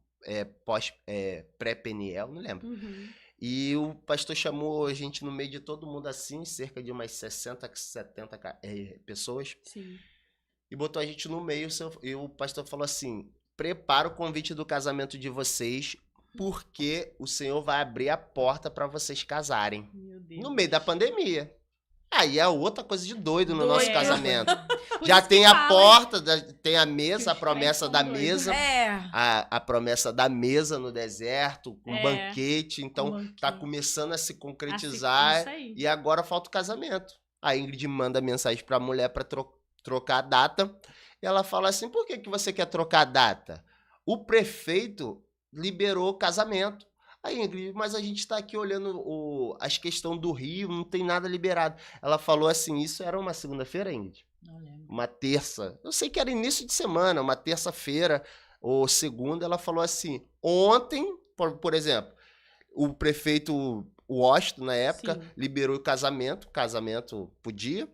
pré-peniel, não lembro. Uhum. E o pastor chamou a gente no meio de todo mundo assim, cerca de umas 60, 70 pessoas, Sim. e botou a gente no meio, e o pastor falou assim, prepara o convite do casamento de vocês, porque o Senhor vai abrir a porta para vocês casarem. Meu Deus. No meio da pandemia. Aí é outra coisa de doido no Doido. nosso casamento. Por Já isso que tem a fala, porta, tem a que mesa, a os promessa crentes da são doidos. mesa. É. A promessa da mesa no deserto, com É. banquete. Então, banquete. tá começando a se Assim, concretizar. isso aí. E agora falta o casamento. A Ingrid manda mensagem pra mulher pra trocar a data. E ela fala assim, por que você quer trocar a data? O prefeito liberou o casamento. Aí, Ingrid, mas a gente tá aqui olhando as questões do Rio, não tem nada liberado. Ela falou assim, isso era uma segunda-feira, Ingrid? Não lembro. Uma terça. Eu sei que era início de semana, uma terça-feira ou segunda. Ela falou assim, ontem, por exemplo, o prefeito Washington, na época, Sim. liberou o casamento podia.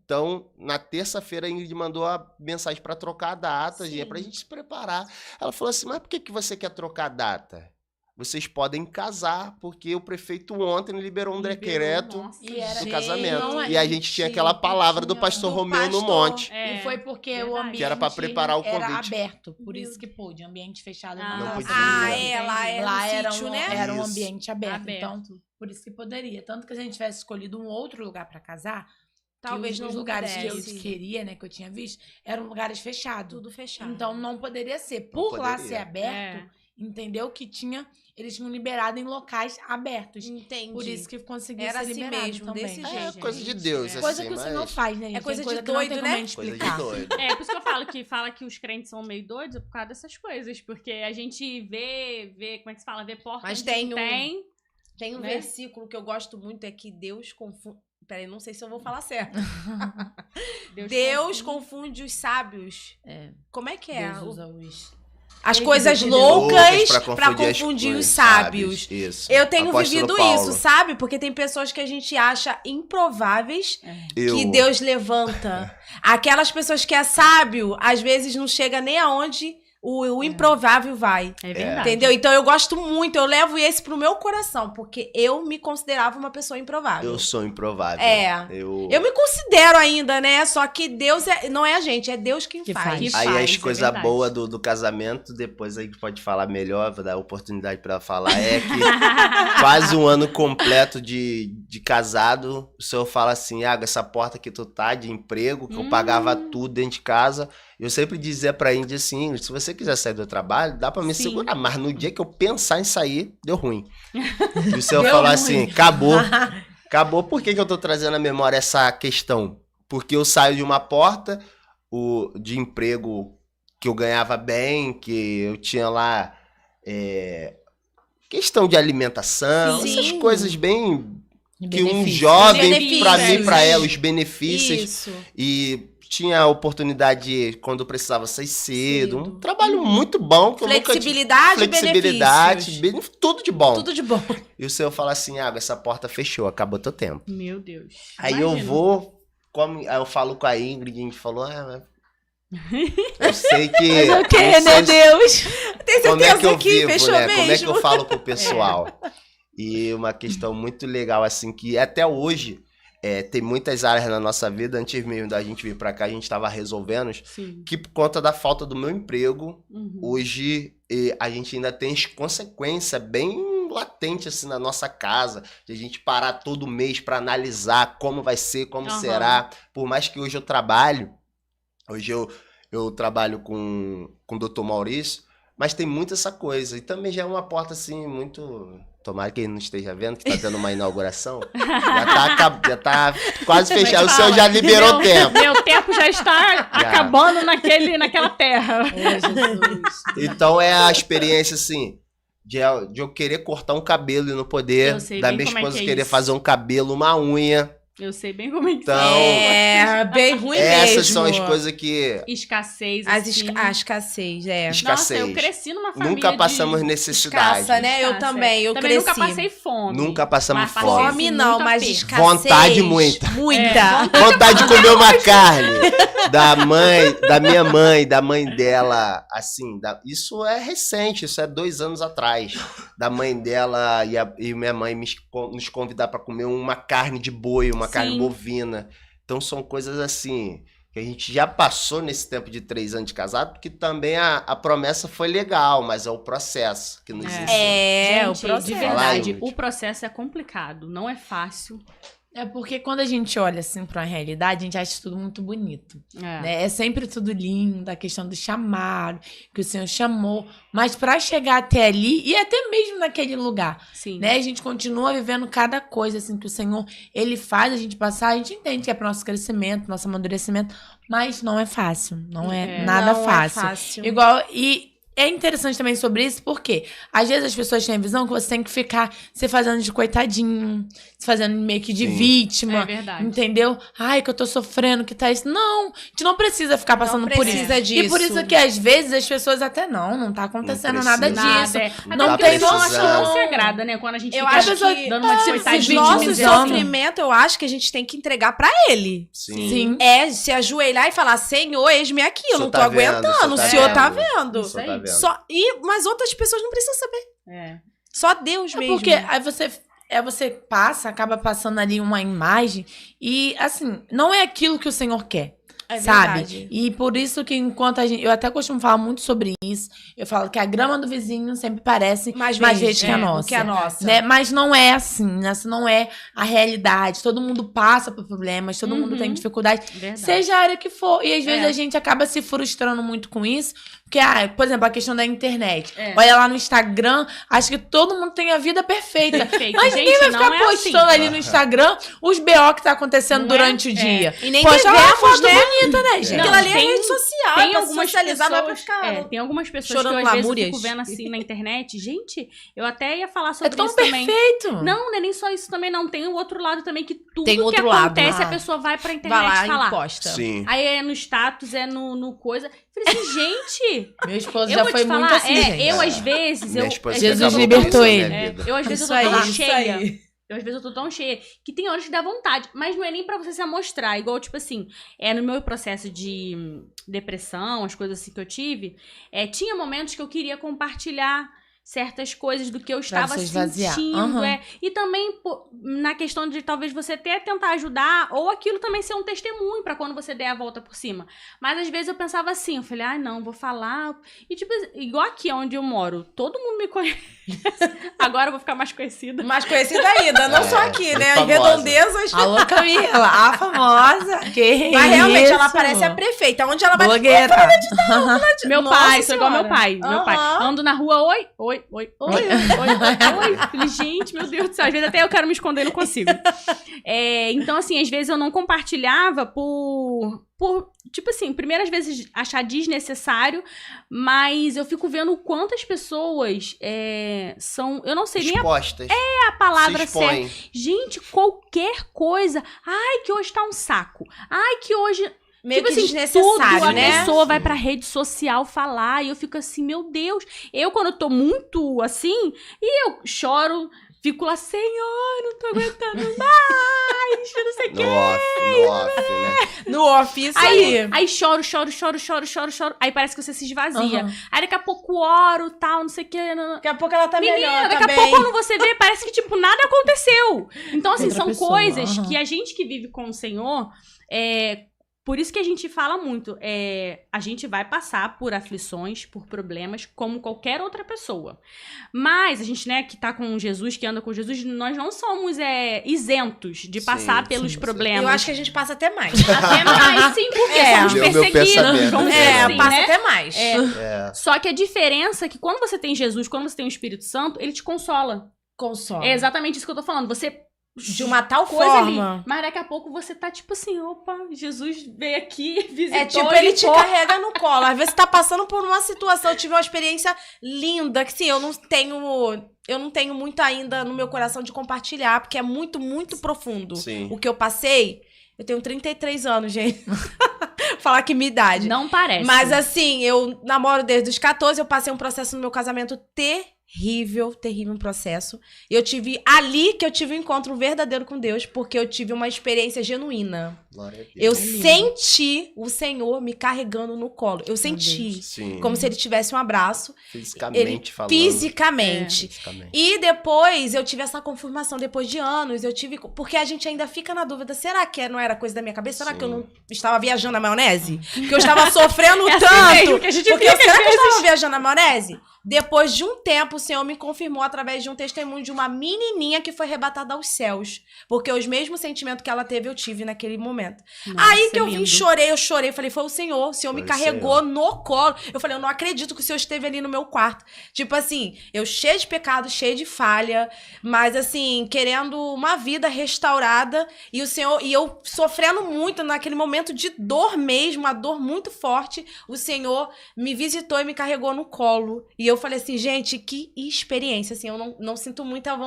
Então, na terça-feira, a Ingrid mandou a mensagem para trocar a data, Sim. para a gente se preparar. Ela falou assim, mas por que você quer trocar a data? Vocês podem casar, porque o prefeito ontem liberou um decreto Nossa, E era- do Gente, casamento. é- E a gente tinha aquela palavra do pastor do Romeu no pastor. monte. É, E foi porque o verdade. ambiente Que era pra preparar o era convite. aberto, por isso que pôde. Ambiente fechado Ah, Não dava podia. certo. Ah, é, lá era Lá um era sítio, um, né? era um Isso. ambiente aberto. Aberto. Então, por isso que poderia. Tanto que se a gente tivesse escolhido um outro lugar pra casar, Talvez que não os lugares que eu pudesse. queria, né, que eu tinha visto, eram lugares fechados. Tudo fechado. Então não poderia ser. Não Por lá poderia. ser aberto, entendeu? Que eles tinham liberado em locais abertos. Entendi. Por isso que conseguiu Era ser assim liberado mesmo, também. desse É jeito. coisa de Deus, É. assim, Coisa que o Senhor mas faz, né, gente? É coisa Tem de que não tem doido, como a né? gente coisa de explicar. doido. É, por isso que eu falo que os crentes são meio doidos, é por causa dessas coisas. Porque a gente vê como é que se fala? Vê porta Mas onde tem não um- tem. Tem um né? versículo que eu gosto muito, é que Deus confunde... Peraí, não sei se eu vou falar certo. Deus confunde os sábios. É. Como é que é? Deus usa os... As Ele coisas que loucas Pra pra confundir as confundir os coisas, sábios. Isso. Eu tenho Apóstolo vivido Paulo. isso, sabe? Porque tem pessoas que a gente acha improváveis que Deus levanta. Aquelas pessoas que é sábio, às vezes não chega nem aonde o improvável vai. É verdade. Entendeu? Então eu gosto muito, eu levo esse pro meu coração, porque eu me considerava uma pessoa improvável. Eu sou improvável. É. Eu... Eu me considero ainda, né? Só que Deus não é a gente, é Deus quem Que faz. faz. Que Aí faz, as é coisas verdade. boas do casamento, depois a gente pode falar melhor, vou dar oportunidade pra ela falar, é que quase um ano completo de casado, o senhor fala assim, essa porta que tu tá de emprego, que eu pagava tudo dentro de casa, eu sempre dizia pra Índia assim, se você quiser sair do trabalho, dá pra me Sim. segurar, mas no dia que eu pensar em sair, deu ruim. E o senhor Deu falou ruim. assim, acabou, por que eu tô trazendo à memória essa questão? Porque eu saio de uma porta de emprego que eu ganhava bem, que eu tinha lá questão de alimentação, Sim. essas coisas bem que um Benefício. jovem, Benefícios, pra mim, pra né? ela, os benefícios. Isso. E tinha a oportunidade, quando eu precisava sair cedo, um Cedo. trabalho muito bom. Que eu nunca tive. Flexibilidade, Flexibilidade, benefícios. tudo de bom. Tudo de bom. E o senhor fala assim, essa porta fechou, acabou teu tempo. Meu Deus. Aí Imagina. eu vou, aí eu falo com a Ingrid, a gente falou, eu sei que... Mas o quê, eu né, sei- Deus? Tem como é certeza que eu que vivo, fechou né? mesmo? Como é que eu falo pro pessoal? E uma questão muito legal, assim, que até hoje tem muitas áreas na nossa vida, antes mesmo da gente vir pra cá, a gente tava resolvendo, Sim. que por conta da falta do meu emprego, Uhum. hoje a gente ainda tem as consequências bem latentes, assim, na nossa casa, de a gente parar todo mês pra analisar como vai ser, como Aham. será. Por mais que hoje eu trabalho, hoje eu trabalho com o Dr. Maurício, mas tem muito essa coisa. E também já é uma porta, assim, muito... Tomara que ele não esteja vendo, que tá tendo uma inauguração. já tá quase Como é que fechado. O senhor fala? já liberou o tempo. Meu tempo já está acabando naquela terra. Jesus. Então é a experiência, assim, de eu querer cortar um cabelo e não poder. Eu sei Da bem minha como é esposa que é querer isso. fazer um cabelo, uma unha. Eu sei bem como é que Então, É, bem ruim essas mesmo. são as coisas que... Escassez, A assim. escassez, é. Nossa, eu escassez. cresci numa família Nunca passamos de... necessidade. Escassa, né? Eu escassa, também, eu Também cresci. nunca passei fome. Nunca passamos Mas passei, fome. Fome assim, não, muito mas aperto. escassez. Vontade muita. Muita. Vontade de comer uma carne da minha mãe, da mãe dela, assim, isso é recente, isso é 2 anos atrás, da mãe dela e minha mãe nos convidar para comer uma carne de boi, uma Sim. carne bovina. Então são coisas assim que a gente já passou nesse tempo de 3 anos de casado, porque também a promessa foi legal, mas é o processo que nos ensina. É, Gente, o processo. de Fala aí, verdade, Ingrid. o processo é complicado, não é fácil. É porque quando a gente olha assim pra uma realidade, a gente acha tudo muito bonito. Né? É sempre tudo lindo, a questão do chamado, que o Senhor chamou. Mas pra chegar até ali, e até mesmo naquele lugar, Sim. né? A gente continua vivendo cada coisa assim que o Senhor, Ele faz a gente passar. A gente entende que é pro nosso crescimento, nosso amadurecimento, mas não é fácil. Não é nada fácil. É fácil. Igual, e é interessante também sobre isso, porque às vezes as pessoas têm a visão que você tem que ficar se fazendo de coitadinho, se fazendo meio que de vítima. É verdade. Entendeu? Ai, que eu tô sofrendo, que tá isso. Não, a gente não precisa ficar passando por isso. Disso. E por isso que às vezes as pessoas até não tá acontecendo nada disso. Não tem noção. Não se agrada, né? Quando a gente fica dando uma de coitadinho. Nosso sofrimento, eu acho que a gente tem que entregar pra ele. Sim. É se ajoelhar e falar, Senhor, eis-me aqui, eu não tô aguentando, o Senhor tá vendo. Isso aí. Mas outras pessoas não precisam saber. Só Deus mesmo. Porque aí você acaba passando ali uma imagem e, assim, não é aquilo que o Senhor quer. Sabe? Verdade. E por isso que enquanto a gente... Eu até costumo falar muito sobre isso. Eu falo que a grama do vizinho sempre parece mais verde que a nossa. Que a nossa. Né? Mas não é assim. Essa não é a realidade. Todo mundo passa por problemas. Todo mundo tem dificuldade. Verdade. Seja a área que for. E às vezes a gente acaba se frustrando muito com isso. Porque, por exemplo, a questão da internet. Olha lá no Instagram, acho que todo mundo tem a vida perfeita. Mas ninguém vai ficar postando ali no Instagram os BO que tá acontecendo durante o dia. E nem poxa, devemos, foto bonita, né, gente? Aquilo ali é rede social, tem pra algumas socializar, pessoas, não é pra ficar tem algumas pessoas chorando que eu, às vezes, lamúrias. fico vendo assim na internet. Gente, eu até ia falar sobre tão isso também. perfeito. Não é nem só isso também, não. Tem o outro lado também, que tudo Tem que outro lado. acontece, a pessoa vai pra internet Vai lá falar. e posta. Sim. Aí é no status, é no coisa. Eu falei assim, gente... Meu esposo Eu já vou foi te falar, muito assim, gente. eu às vezes... Minha esposa às vezes Jesus eu tô libertou tão- ele. Eu às vezes Isso eu tô tão aí, cheia. isso aí. Eu às vezes eu tô tão cheia que tem horas que dá vontade, mas não é nem pra você se amostrar. Igual, tipo assim, no meu processo de depressão, as coisas assim que eu tive, tinha momentos que eu queria compartilhar certas coisas do que eu estava você esvaziar. sentindo. E também na questão de talvez você até tentar ajudar, ou aquilo também ser um testemunho pra quando você der a volta por cima. Mas às vezes eu pensava assim, eu falei, não, vou falar. E tipo, igual aqui onde eu moro, todo mundo me conhece. Agora eu vou ficar mais conhecida. Mais conhecida ainda, não só aqui, né? As famosa. redondezas. Alô, Camila, a famosa. Que Mas realmente isso? ela parece a prefeita. Onde ela vai Blogueira. Meu Nossa pai, sou igual Senhora. meu pai. Meu pai. Aham. Ando na rua, oi. Falei, gente, meu Deus do céu. Às vezes até eu quero me esconder e não consigo. Então, assim, às vezes eu não compartilhava por tipo assim, primeiras vezes achar desnecessário, mas eu fico vendo o quanto as pessoas são, eu não sei nem Expostas. a palavra Se certa. expõem. Gente, qualquer coisa. Ai, que hoje tá um saco. Ai, que hoje... meio tipo que assim, desnecessário, tudo, né? a pessoa vai pra rede social falar e eu fico assim, meu Deus. Eu, quando eu tô muito assim, e eu choro, fico lá, Senhor, não tô aguentando mais, eu não sei o quê. No off, né? No off, isso aí. Aí choro. Aí parece que você se esvazia. Aí daqui a pouco oro, tal, não sei o quê. Daqui a pouco ela tá Menina, melhor daqui também. a pouco quando você vê, parece que, tipo, nada aconteceu. Então, assim, Outra são pessoa, coisas que a gente que vive com o Senhor, por isso que a gente fala muito, a gente vai passar por aflições, por problemas, como qualquer outra pessoa. Mas a gente, né, que tá com Jesus, que anda com Jesus, nós não somos isentos de passar pelos problemas. Eu acho que a gente passa até mais. Até mais, sim, porque somos Meu perseguidos, pensamento. vamos dizer assim, passa né? até mais. Só que a diferença é que quando você tem Jesus, quando você tem o Espírito Santo, ele te consola. Consola. É exatamente isso que eu tô falando. Você De uma tal coisa forma. ali. Mas daqui a pouco você tá tipo assim, opa, Jesus veio aqui, visitou. É tipo, ele te carrega no colo. Às vezes você tá passando por uma situação, eu tive uma experiência linda, que sim, eu não tenho muito ainda no meu coração de compartilhar, porque é muito, muito profundo. Sim. O que eu passei, eu tenho 33 anos, gente. Falar que minha idade. Não parece. Mas assim, eu namoro desde os 14, eu passei um processo no meu casamento terrível processo. Eu tive ali que eu tive um encontro verdadeiro com Deus, porque eu tive uma experiência genuína. Glória a Deus. Eu senti o Senhor me carregando no colo. Eu senti. Sim. Como se ele tivesse um abraço. Fisicamente falando. Fisicamente. Fisicamente. E depois eu tive essa confirmação, depois de anos, eu tive. Porque a gente ainda fica na dúvida: será que não era coisa da minha cabeça? Será que eu não estava viajando na maionese? Que eu estava sofrendo tanto. mesmo que a gente porque fica, será às que eu estava viajando na maionese? Depois de um tempo, o Senhor me confirmou através de um testemunho de uma menininha que foi arrebatada aos céus. Porque os mesmos sentimentos que ela teve, eu tive naquele momento. Nossa, Aí que eu vim, lindo. chorei, falei, foi o Senhor me Foi o carregou Senhor. no colo. Eu falei, eu não acredito que o Senhor esteve ali no meu quarto. Tipo assim, eu cheia de pecado, cheia de falha, mas assim, querendo uma vida restaurada, e o Senhor, e eu sofrendo muito naquele momento de dor mesmo, uma dor muito forte, o Senhor me visitou e me carregou no colo. E eu falei assim, gente, que experiência, assim, eu não sinto muita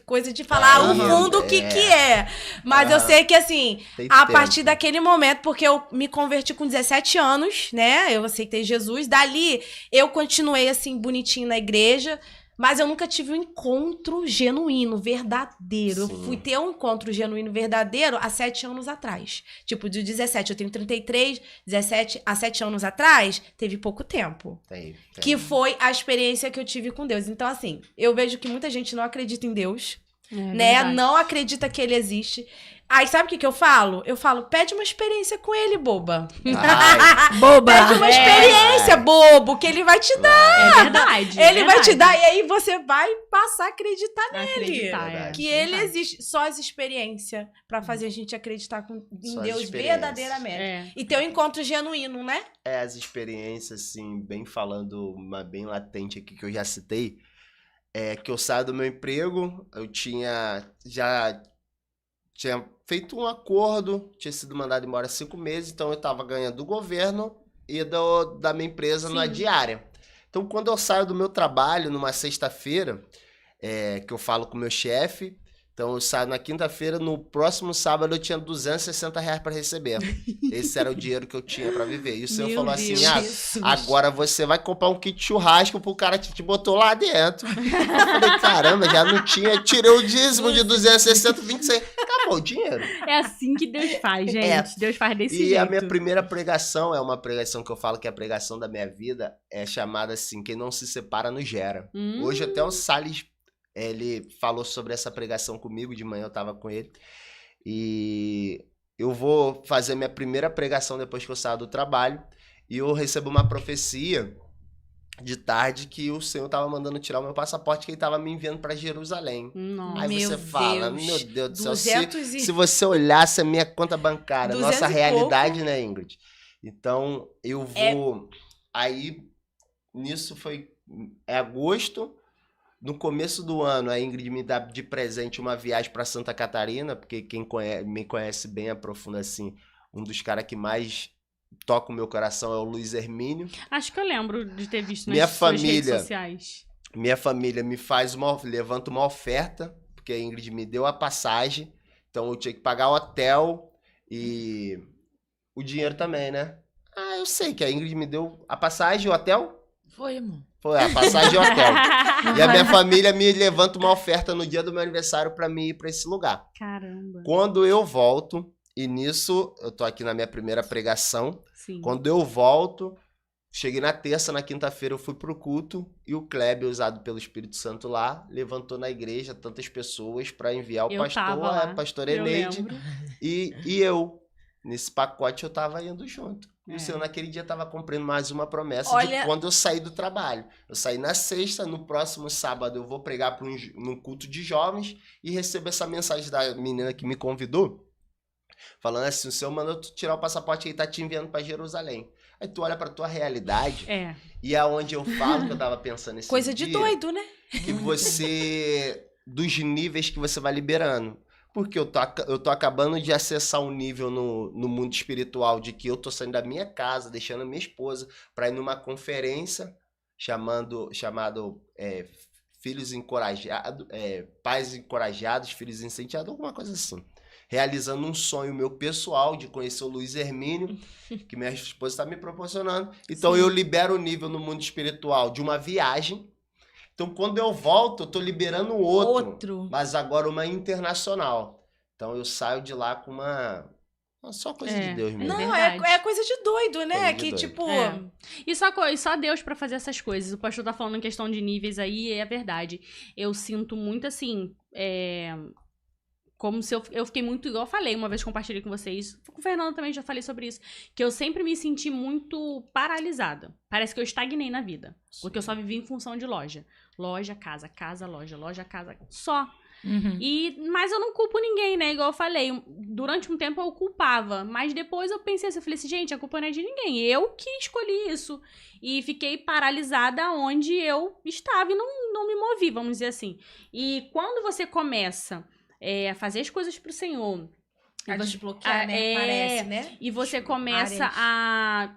coisa de falar o fundo que é. Mas eu sei que, assim, Tem a tempo. partir daquele momento, porque eu me converti com 17 anos, né, eu aceitei Jesus, dali eu continuei, assim, bonitinho na igreja, mas eu nunca tive um encontro genuíno, verdadeiro. Sim. Eu fui ter um encontro genuíno, verdadeiro há 7 anos atrás. Tipo, de 17, eu tenho 33, 17, há 7 anos atrás, teve pouco tempo. Tem. Que foi a experiência que eu tive com Deus. Então, assim, eu vejo que muita gente não acredita em Deus, né? verdade. Não acredita que ele existe. Aí, sabe o que eu falo? Eu falo, pede uma experiência com ele, boba. Ai, Boba! Pede uma experiência, bobo, que ele vai te dar. É verdade. Ele vai te dar, e aí você vai passar a acreditar nele. Acreditar, Verdade. Que ele existe. Só as experiências pra fazer a gente acreditar em Só as Deus experiências. verdadeiramente. É. E ter um encontro genuíno, né? as experiências, assim, bem falando, uma bem latente aqui que eu já citei, é que eu saio do meu emprego, eu já tinha feito um acordo, tinha sido mandado embora há 5 meses, então eu tava ganhando do governo e da minha empresa na Sim. diária. Então, quando eu saio do meu trabalho numa sexta-feira, que eu falo com o meu chefe, então eu saio na quinta-feira, no próximo sábado eu tinha R$260 para receber. Esse era o dinheiro que eu tinha para viver. E o senhor Meu falou Deus. assim, agora você vai comprar um kit churrasco pro cara que te botou lá dentro. Eu falei, caramba, já não tinha, tirei o dízimo de 260, 26, acabou o dinheiro. É assim que Deus faz, gente. Deus faz desse E jeito. a minha primeira pregação é uma pregação que eu falo que é a pregação da minha vida, é chamada assim, quem não se separa não gera. Hoje até o Salles, ele falou sobre essa pregação comigo, de manhã eu tava com ele, e eu vou fazer minha primeira pregação depois que eu saio do trabalho, e eu recebo uma profecia de tarde que o Senhor tava mandando tirar o meu passaporte, que ele tava me enviando para Jerusalém. Nossa. Aí Meu você fala, Deus, meu Deus do céu, 200 e... se você olhasse a minha conta bancária, 200 nossa e realidade, né, Ingrid? Então, eu vou... Aí, nisso foi... É agosto. No começo do ano, a Ingrid me dá de presente uma viagem para Santa Catarina, porque quem me conhece bem aprofunda, assim, um dos caras que mais toca o meu coração é o Luiz Hermínio. Acho que eu lembro de ter visto Minha nas suas redes família. sociais. Minha família me levanta uma oferta, porque a Ingrid me deu a passagem, então eu tinha que pagar o hotel e o dinheiro também, né? Ah, eu sei que a Ingrid me deu a passagem e o hotel. Foi, irmão. Foi a passagem e o hotel. E a minha família me levanta uma oferta no dia do meu aniversário pra mim ir pra esse lugar. Caramba. Quando eu volto, e nisso, eu tô aqui na minha primeira pregação, Sim. quando eu volto, cheguei na terça, na quinta-feira eu fui pro culto, e o Kleber, usado pelo Espírito Santo lá, levantou na igreja tantas pessoas pra enviar o Eu tava lá. pastor Eu Eneide, lembro. e eu. Nesse pacote eu tava indo junto. E É. o Senhor naquele dia tava cumprindo mais uma promessa Olha- de quando eu saí do trabalho. Eu saí na sexta, no próximo sábado eu vou pregar num culto de jovens e recebo essa mensagem da menina que me convidou, falando assim, o Senhor mandou tu tirar o passaporte e tá te enviando pra Jerusalém. Aí tu olha pra tua realidade É. e é onde eu falo que eu tava pensando esse Coisa de dia, doido, né? que você, dos níveis que você vai liberando. Porque eu tô acabando de acessar um nível no mundo espiritual de que eu tô saindo da minha casa, deixando a minha esposa para ir numa conferência chamado Filhos Encorajados, Pais Encorajados, Filhos Incentivados, alguma coisa assim. Realizando um sonho meu pessoal de conhecer o Luiz Hermínio, que minha esposa está me proporcionando. Então eu libero o nível no mundo espiritual de uma viagem. Então, quando eu volto, eu tô liberando outro. Mas agora uma internacional. Então, eu saio de lá com uma só coisa de Deus mesmo. Não, verdade. é coisa de doido, né? Coisa de Que doido. tipo... É. E só Deus pra fazer essas coisas. O pastor tá falando em questão de níveis aí, é verdade. Eu sinto muito assim, como se eu fiquei muito, igual eu falei, uma vez compartilhei com vocês, com o Fernando também já falei sobre isso, que eu sempre me senti muito paralisada. Parece que eu estagnei na vida, porque eu só vivi em função de loja. Loja, casa, casa, loja, casa, só. Mas eu não culpo ninguém, né? Igual eu falei, durante um tempo eu culpava, mas depois eu pensei assim, eu falei assim, gente, a culpa não é de ninguém, eu que escolhi isso. E fiquei paralisada onde eu estava e não me movi, vamos dizer assim. E quando você começa a fazer as coisas pro Senhor, A desbloquear, né? Parece, né? e você começa a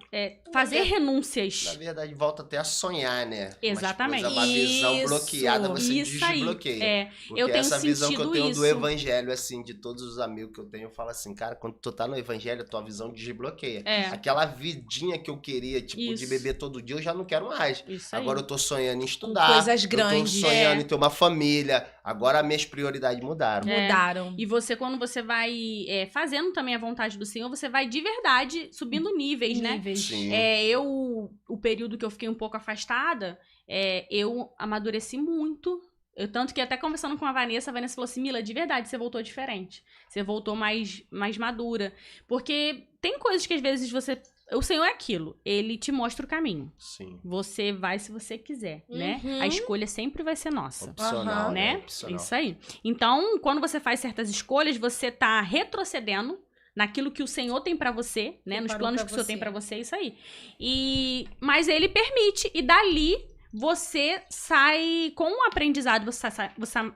fazer renúncias. Na verdade, volta até a sonhar, né? Exatamente. Uma visão Isso, bloqueada, você isso aí. desbloqueia. Porque Eu tenho essa visão que eu sentido tenho do isso. evangelho, assim, de todos os amigos que eu tenho, eu falo assim, cara, quando tu tá no evangelho, tua visão desbloqueia. Aquela vidinha que eu queria, tipo, de Isso. beber todo dia, eu já não quero mais. Isso aí. Agora eu tô sonhando em estudar. coisas grandes. Eu tô sonhando em ter uma família. Agora minhas prioridades mudaram. Mudaram. E você, quando você vai fazendo também a vontade do Senhor, você vai de verdade subindo níveis, né? Sim. O período que eu fiquei um pouco afastada, eu amadureci muito. Tanto que até conversando com a Vanessa falou assim, Mila, de verdade, você voltou diferente. Você voltou mais madura. Porque tem coisas que às vezes o Senhor é aquilo, ele te mostra o caminho. Sim. Você vai se você quiser, né? A escolha sempre vai ser nossa. Opcional, Né? Opcional. Isso aí. Então, quando você faz certas escolhas, você tá retrocedendo naquilo que o Senhor tem pra você, né? Nos planos que o Senhor tem pra você, isso aí. Mas ele permite, e dali você sai com um aprendizado,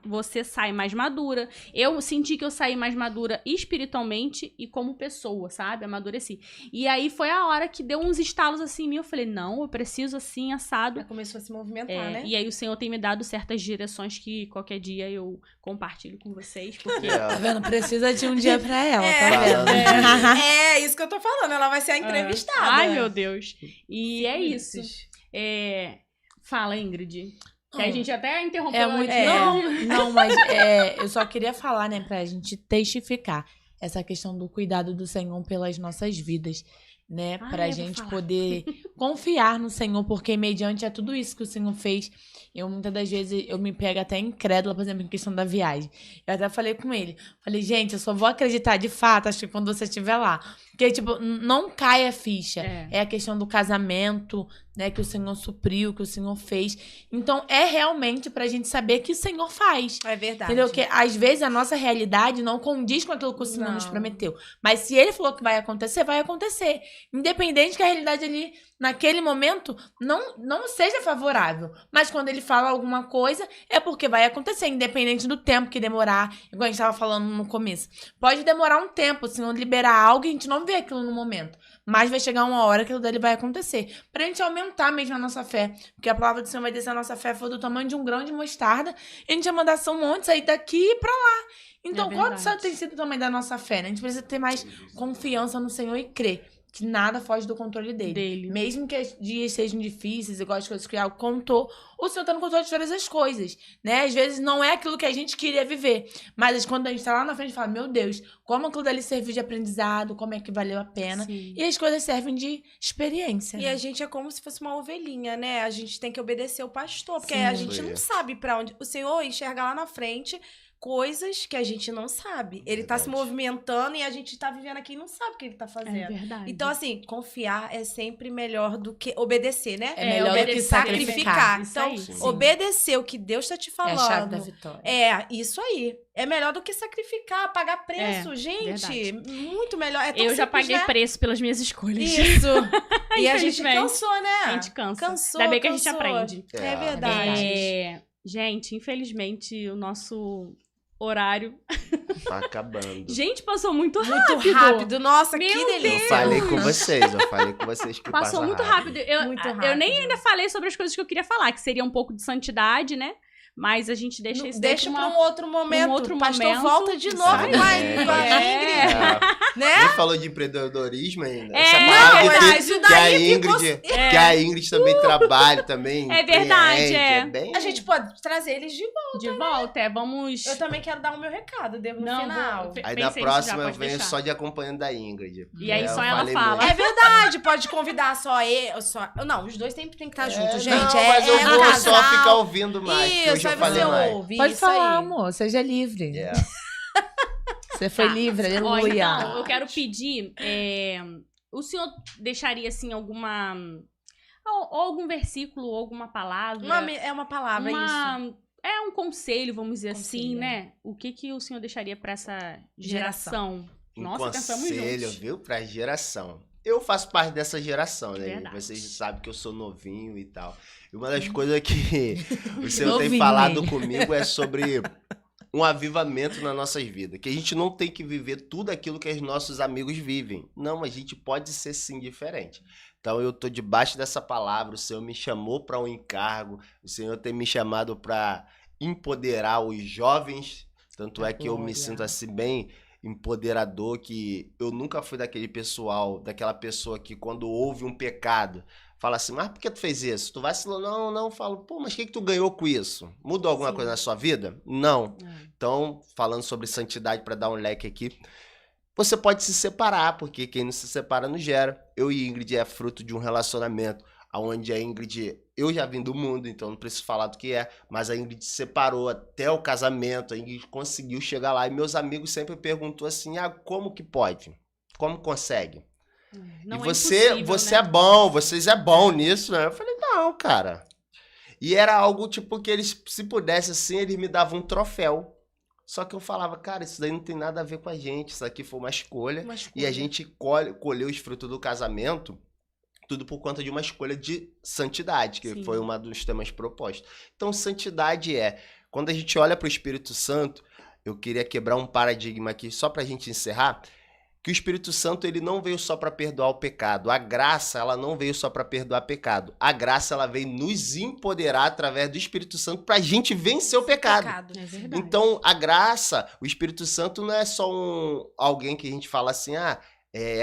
você sai mais madura. Eu senti que eu saí mais madura espiritualmente e como pessoa, sabe? Amadureci. E aí foi a hora que deu uns estalos assim em mim. Eu falei, não, eu preciso assim, assado. Aí começou a se movimentar, né? E aí o Senhor tem me dado certas direções que qualquer dia eu compartilho com vocês, porque... Tá vendo? Precisa de um dia pra ela, tá Falando vendo? É isso que eu tô falando. Ela vai ser a entrevistada. Ai, meu Deus. E é isso. Fala, Ingrid. Que a gente até interrompeu. Não, mas eu só queria falar, né, pra gente testificar essa questão do cuidado do Senhor pelas nossas vidas, né? Pra gente poder confiar no Senhor, porque mediante a tudo isso que o Senhor fez, muitas das vezes eu me pego até incrédula, por exemplo, em questão da viagem. Eu até falei com ele, gente, eu só vou acreditar de fato, acho que quando você estiver lá. Porque, tipo, não cai a ficha. É a questão do casamento, né, que o Senhor supriu, que o Senhor fez. Então, é realmente pra gente saber que o Senhor faz. É verdade. Entendeu? Que às vezes a nossa realidade não condiz com aquilo que o Senhor nos prometeu. Mas se ele falou que vai acontecer, vai acontecer. Independente que a realidade ali, naquele momento, não seja favorável. Mas quando ele fala alguma coisa, é porque vai acontecer, independente do tempo que demorar. Igual a gente estava falando no começo. Pode demorar um tempo, o Senhor liberar algo e a gente não vê aquilo no momento. Mas vai chegar uma hora que aquilo dele vai acontecer. Pra gente aumentar mesmo a nossa fé. Porque a palavra do Senhor vai dizer se a nossa fé for do tamanho de um grão de mostarda, a gente vai mandar São Monte sair daqui e pra lá. Então, qual tem sido o tamanho da nossa fé, né? A gente precisa ter mais confiança no Senhor e crer que nada foge do controle dele. Mesmo que os dias sejam difíceis, igual as coisas que algo contou, o Senhor tá no controle de todas as coisas, né? Às vezes não é aquilo que a gente queria viver, mas quando a gente tá lá na frente, fala, meu Deus, como aquilo dali serviu de aprendizado, como é que valeu a pena. Sim. E as coisas servem de experiência. E a gente é como se fosse uma ovelhinha, né? A gente tem que obedecer o pastor, porque Sim. a gente não sabe pra onde... O Senhor enxerga lá na frente coisas que a gente não sabe. Ele tá se movimentando e a gente tá vivendo aqui e não sabe o que ele tá fazendo. É verdade. Então, assim, confiar é sempre melhor do que obedecer, né? É melhor do que sacrificar. Então, Isso aí. obedecer o que Deus tá te falando. É a chave da vitória. É, isso aí. É melhor do que sacrificar, pagar preço. Gente, verdade. muito melhor. É tão Eu já simples, paguei né? preço pelas minhas escolhas. Isso. E a gente Infelizmente. cansou, né? A gente cansa. Cansou, Ainda bem que a gente cansou. aprende. É verdade. Gente, infelizmente, o nosso horário... Tá acabando. Gente, passou muito rápido. Muito rápido. Nossa, Meu que delícia. Eu falei com vocês que Passou passa muito rápido. Muito Eu rápido. nem ainda falei sobre as coisas que eu queria falar, que seria um pouco de santidade, né? Mas a gente deixa isso Deixa pra um outro momento. um outro o pastor momento. volta de novo Exatamente. com a Ingrid. Nem falou de empreendedorismo ainda. É, Essa não, palavra mas que, isso que a daí Ingrid, que a Ingrid também trabalha, também É verdade, empreende, bem... A gente pode trazer eles de volta. De volta, vamos... Eu também quero dar o meu recado, devo no Não, final. vou- Aí pensei na nisso próxima já, eu pode venho deixar. só de acompanhando da Ingrid. E aí só eu ela falei fala. muito. É verdade, pode convidar só eu, só... Não, os dois sempre tem que estar juntos, gente. Não, mas eu vou casal. só ficar ouvindo mais, porque Isso, hoje aí eu falei você mais. ouve. Pode isso falar, aí. amor, seja livre. É. Você foi livre, Ó, aleluia. então, eu quero pedir... o senhor deixaria, assim, alguma... Ou algum versículo, ou alguma palavra... É uma palavra, isso. É um conselho, vamos dizer assim, Conselho, né? O que o senhor deixaria pra essa geração? Um Nossa, pensamos conselho, juntos. viu? Pra geração. Eu faço parte dessa geração, né? Verdade. Vocês sabem que eu sou novinho e tal. E uma das coisas que o Senhor tem Novinho, falado hein? comigo é sobre um avivamento nas nossas vidas. Que a gente não tem que viver tudo aquilo que os nossos amigos vivem. Não, a gente pode ser sim diferente. Então eu tô debaixo dessa palavra, o Senhor me chamou para um encargo, o Senhor tem me chamado para empoderar os jovens, tanto é que eu me sinto assim bem empoderador, que eu nunca fui daquela pessoa que quando ouve um pecado, fala assim, mas por que tu fez isso? Tu vacilou? Não, falo, pô, mas o que tu ganhou com isso? Mudou alguma Sim. coisa na sua vida? Não. É. Então, falando sobre santidade, para dar um leque aqui, você pode se separar, porque quem não se separa não gera. Eu e Ingrid é fruto de um relacionamento, onde a Ingrid, eu já vim do mundo, então não preciso falar do que é, mas a Ingrid se separou até o casamento, a Ingrid conseguiu chegar lá, e meus amigos sempre perguntam assim, como que pode? Como consegue? Não E é você impossível, é né? bom, vocês é bom nisso, né? Eu falei, não, cara. E era algo tipo que eles, se pudesse assim, eles me davam um troféu. Só que eu falava, cara, isso daí não tem nada a ver com a gente, isso aqui foi uma escolha. E a gente colheu os frutos do casamento, tudo por conta de uma escolha de santidade, que Sim. foi um dos temas propostos. Então, santidade quando a gente olha para o Espírito Santo, eu queria quebrar um paradigma aqui, só para a gente encerrar, que o Espírito Santo ele não veio só para perdoar o pecado. A graça, ela não veio só para perdoar pecado. A graça, ela veio nos empoderar através do Espírito Santo para a gente vencer o pecado. É verdade. Então, a graça, o Espírito Santo não é só alguém que a gente fala assim, a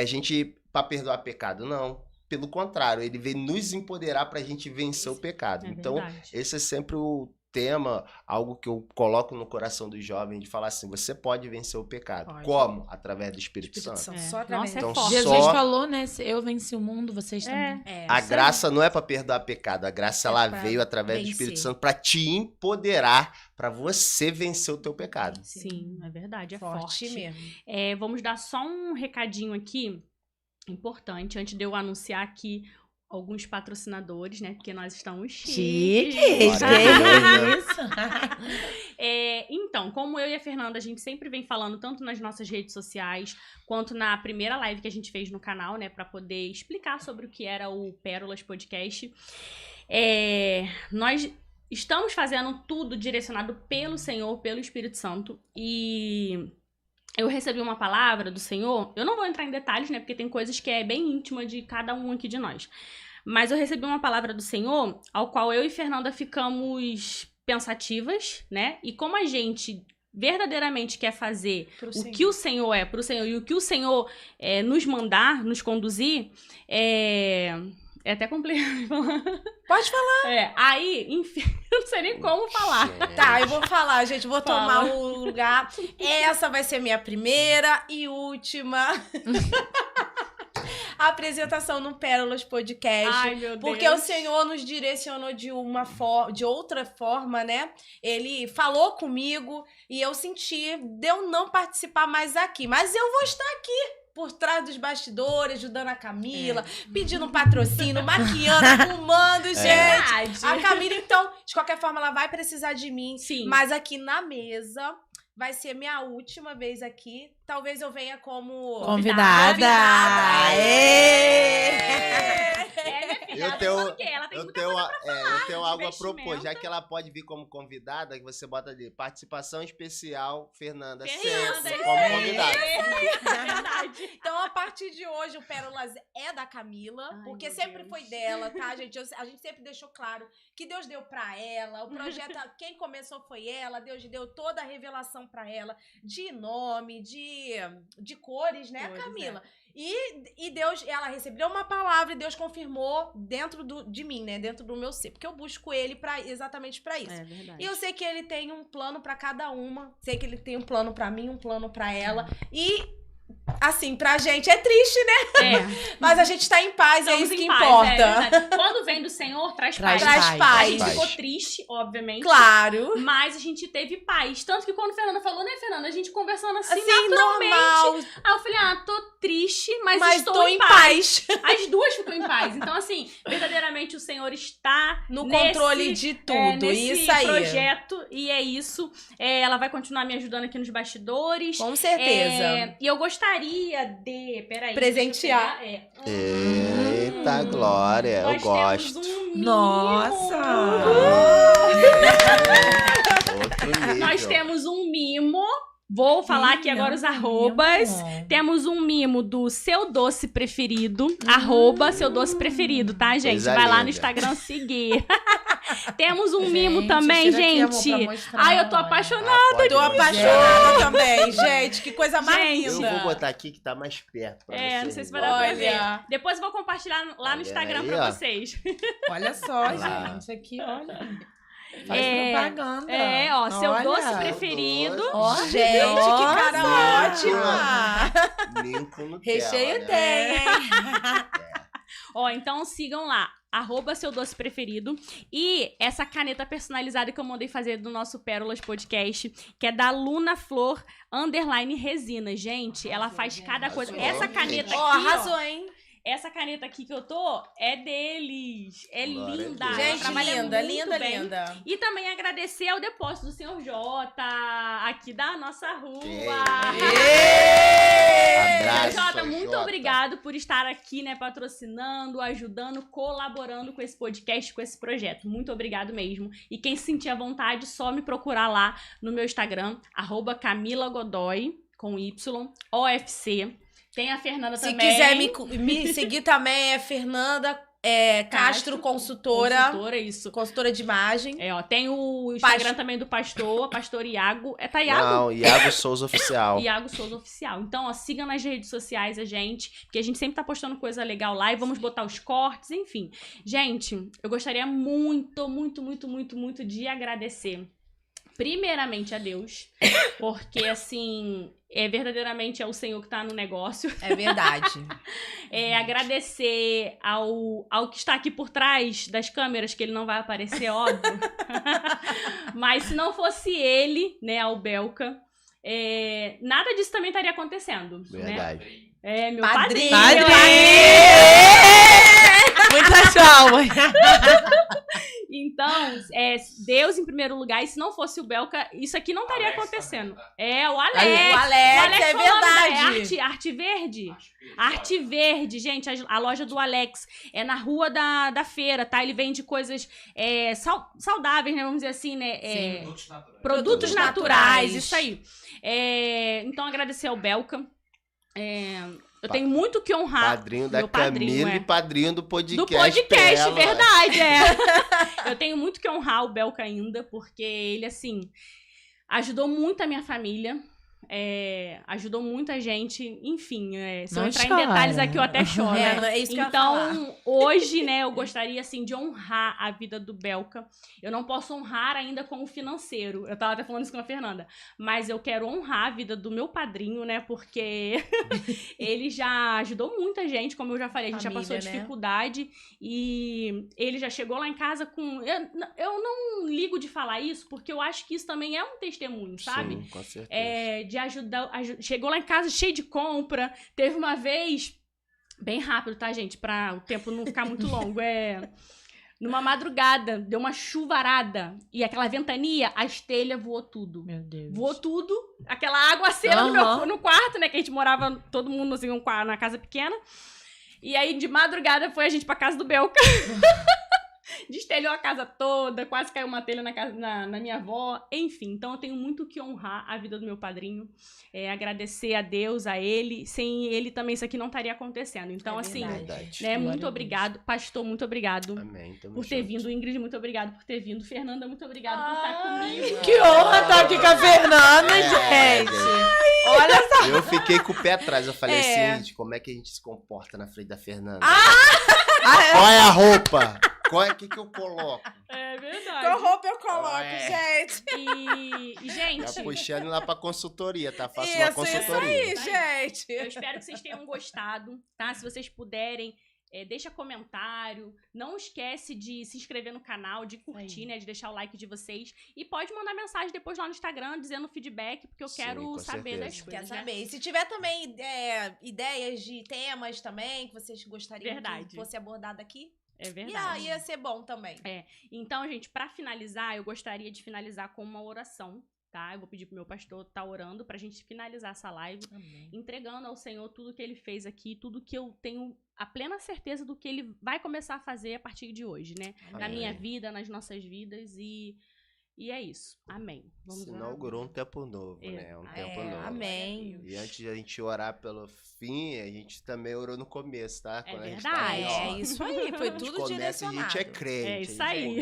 gente para perdoar pecado. Não. Pelo contrário, ele veio nos empoderar para a gente vencer o pecado. É Então, verdade. esse é sempre o tema, algo que eu coloco no coração dos jovens, de falar assim, você pode vencer o pecado. Pode. Como? Através do Espírito Santo. Só É. através Nossa, é Então, forte. Jesus só- falou, né? Eu venci o mundo, vocês também. A graça não é para perdoar pecado, a graça ela pra veio através do vencer. Espírito Santo para te empoderar, para você vencer o teu pecado. Sim, é verdade, é forte forte. mesmo. Vamos dar só um recadinho aqui, importante, antes de eu anunciar aqui alguns patrocinadores, né? Porque nós estamos Chique! chiques. Glória a Deus, né? Isso. Então, como eu e a Fernanda, a gente sempre vem falando tanto nas nossas redes sociais, quanto na primeira live que a gente fez no canal, né? Pra poder explicar sobre o que era o Pérolas Podcast. Nós estamos fazendo tudo direcionado pelo Senhor, pelo Espírito Santo. E eu recebi uma palavra do Senhor. Eu não vou entrar em detalhes, né? Porque tem coisas que é bem íntima de cada um aqui de nós. Mas eu recebi uma palavra do Senhor, ao qual eu e Fernanda ficamos pensativas, né? E como a gente verdadeiramente quer fazer o que o Senhor é pro Senhor e o que o Senhor nos mandar, nos conduzir, é até complicado falar. Pode falar. Aí, enfim, eu não sei nem como falar. Tá, eu vou falar, gente. Vou Fala. tomar o lugar. Essa vai ser minha primeira e última apresentação no Pérolas Podcast. Ai, meu Deus. Porque o Senhor nos direcionou de outra forma, né? Ele falou comigo e eu senti de eu não participar mais aqui. Mas eu vou estar aqui por trás dos bastidores, ajudando a Camila, pedindo patrocínio, maquiando, arrumando, gente. Verdade. A Camila, então, de qualquer forma, ela vai precisar de mim. Sim. Mas aqui na mesa vai ser minha última vez aqui. Talvez eu venha como Convidada. Aê! Minha filha, Eu ela tenho- tem o quê? Ela tem Eu muita tenho, coisa eu tenho de algo a investimento. propor, já que ela pode vir como convidada, que você bota ali, participação especial, Fernanda, Fernanda, sempre isso como aí. convidada. Verdade. Então, a partir de hoje, o Pérolas é da Camila, Ai, porque meu sempre Deus. foi dela, tá, gente? A gente sempre deixou claro que Deus deu pra ela, o projeto, quem começou foi ela, Deus deu toda a revelação pra ela, de nome, de cores, né, Cores, Camila? E Deus, ela recebeu uma palavra e Deus confirmou dentro de mim, né, dentro do meu ser, porque eu busco ele exatamente pra isso. É verdade. E eu sei que ele tem um plano pra cada uma. Sei que ele tem um plano pra mim, um plano pra ela. E assim, pra gente é triste, né? É. Mas a gente tá em paz, é Estamos isso que em paz, importa. verdade. Quando vem do Senhor, traz paz. Traz A paz. gente ficou triste, obviamente. Claro. Mas a gente teve paz. Tanto que quando a Fernanda falou, né, Fernanda? A gente conversando assim, Assim, naturalmente. normal. Aí eu falei, tô triste, mas estou tô em paz. paz. As duas ficam em paz. Então, assim, verdadeiramente o Senhor está No nesse, controle de tudo. nesse Isso aí. projeto. E é isso. Ela vai continuar me ajudando aqui nos bastidores. Com certeza. E eu gostaria de... Peraí. Presentear. deixa eu pegar. Eita, Glória, eu Nós gosto. temos um mimo. Nossa! Outro nível. Nós temos um mimo. Vou falar aqui agora os arrobas. Temos um mimo do Seu Doce Preferido. Arroba Seu Doce Preferido, tá, gente? Coisa Vai lá linda. no Instagram seguir. Temos um mimo Gente, também, tira aqui, amor, gente. pra mostrar, Ai, eu tô olha. apaixonada. Tô apaixonada também, gente. Que coisa mais Gente, Eu linda. vou botar aqui que tá mais perto pra Não vocês sei se vai dar pra verem. ver. Olha. Depois eu vou compartilhar lá Olha no Instagram aí, pra ó. vocês. Olha só, Lá. gente. Aqui, olha. Faz É, propaganda. Seu Olha. doce preferido. Ó, Gente, que cara nossa. ótima. Ninho com Nutella, Recheio né? tem, hein? Então sigam lá, @Seu Doce Preferido. E essa caneta personalizada que eu mandei fazer do nosso Pérolas Podcast, que é da Luna Flor _resina. Gente, ela faz cada coisa. Arrasou, Essa caneta gente. aqui, Ó, arrasou, hein? essa caneta aqui que eu tô é deles. É Glória a linda. Deus. Ela Gente, trabalha linda, muito linda, bem. linda. E também agradecer ao depósito do Senhor Jota, aqui da nossa rua. Abraço, Jota, muito Jota. obrigado por estar aqui, né, patrocinando, ajudando, colaborando com esse podcast, com esse projeto. Muito obrigado mesmo. E quem se sentir à vontade, só me procurar lá no meu Instagram, @CamilaGodoy, com Y, OFC. Tem a Fernanda Se também. quiser me seguir também, é Fernanda Castro, consultora. Consultora de imagem. Tem o Instagram também do pastor Iago. Tá Iago? Não, Iago Souza Oficial. Iago Souza Oficial. Então, siga nas redes sociais a gente, porque a gente sempre tá postando coisa legal lá e vamos botar os cortes, enfim. Gente, eu gostaria muito, muito, muito, muito, muito de agradecer primeiramente a Deus, porque assim, verdadeiramente é o Senhor que tá no negócio. É verdade. Agradecer ao que está aqui por trás das câmeras, que ele não vai aparecer, óbvio. Mas se não fosse ele, né, ao Belka, nada disso também estaria acontecendo. Verdade. Né? Meu Padrinho. padrinho. Muitas palmas. Então, Deus em primeiro lugar, e se não fosse o Belka, isso aqui não estaria acontecendo. O Alex. O Alex, é qual o nome da- verdade. Arte Verde? Arte Verde, gente, a loja do Alex é na rua da feira, tá? Ele vende coisas saudáveis, né? Vamos dizer assim, né? Produtos naturais, isso aí. Então, agradecer ao Belka. Eu tenho muito que honrar. Padrinho da meu padrinho, Camila e padrinho do podcast. do podcast, Pérolas. verdade, Eu tenho muito que honrar o Belka ainda, porque ele, assim, ajudou muito a minha família, ajudou muita gente, enfim, se eu Não entrar chora. em detalhes aqui eu até choro, né? É isso que eu ia falar. Então, hoje, né, eu gostaria, assim, de honrar a vida do Belka. Eu não posso honrar ainda com o financeiro. Eu tava até falando isso com a Fernanda. Mas eu quero honrar a vida do meu padrinho, né, porque ele já ajudou muita gente, como eu já falei. A gente já Família, passou né? dificuldade e ele já chegou lá em casa com... Eu não ligo de falar isso, porque eu acho que isso também é um testemunho, sabe? Sim, com certeza. De ajudar. Chegou lá em casa cheio de compra. Teve uma vez, bem rápido, tá, gente? Pra o tempo não ficar muito longo. Numa madrugada, deu uma chuvarada. E aquela ventania, a telhas voou tudo. Meu Deus. Voou tudo. Aquela água no quarto, né? Que a gente morava, todo mundo assim, na casa pequena. E aí, de madrugada, foi a gente pra casa do Belka. Destelhou a casa toda, quase caiu uma telha na minha avó. Enfim, então eu tenho muito que honrar a vida do meu padrinho. Agradecer a Deus, a ele. Sem ele também isso aqui não estaria acontecendo. Então, assim, Verdade. né, Glória muito a obrigado. Pastor, muito obrigado Amém. Tamo por ter junto. vindo. Ingrid, muito obrigado por ter vindo. Fernanda, muito obrigada por estar comigo. Que honra estar aqui com a Fernanda, É, gente. Olha só. Eu fiquei com o pé atrás. Eu falei É. assim, gente, como é que a gente se comporta na frente da Fernanda? Ah, Qual é a roupa? O que eu coloco? É verdade. Qual roupa eu coloco, É. gente? E, gente, Já puxando lá pra consultoria, tá? Faço uma Isso consultoria. aí, gente. eu espero que vocês tenham gostado, tá? Se vocês puderem, deixa comentário. Não esquece de se inscrever no canal, de curtir, né? De deixar o like de vocês. E pode mandar mensagem depois lá no Instagram, dizendo feedback, porque eu Sim, quero com saber das certeza. coisas, Quer né? saber? E se tiver também ideias de temas também que vocês gostariam Verdade. que fosse abordado aqui, É e verdade. aí ia ser bom também. Então, gente, pra finalizar, eu gostaria de finalizar com uma oração, tá? Eu vou pedir pro meu pastor estar orando pra gente finalizar essa live, Amém. entregando ao Senhor tudo que ele fez aqui, tudo que eu tenho a plena certeza do que ele vai começar a fazer a partir de hoje, né? Na Amém. minha vida, nas nossas vidas e é isso. Amém. Se orar. inaugurou um tempo novo, né? Um tempo novo. Amém. E antes de a gente orar pelo fim, a gente também orou no começo, tá? É Quando a gente verdade. tá, É isso aí, foi a gente tudo começa e a direcionado. gente é crente. É isso aí.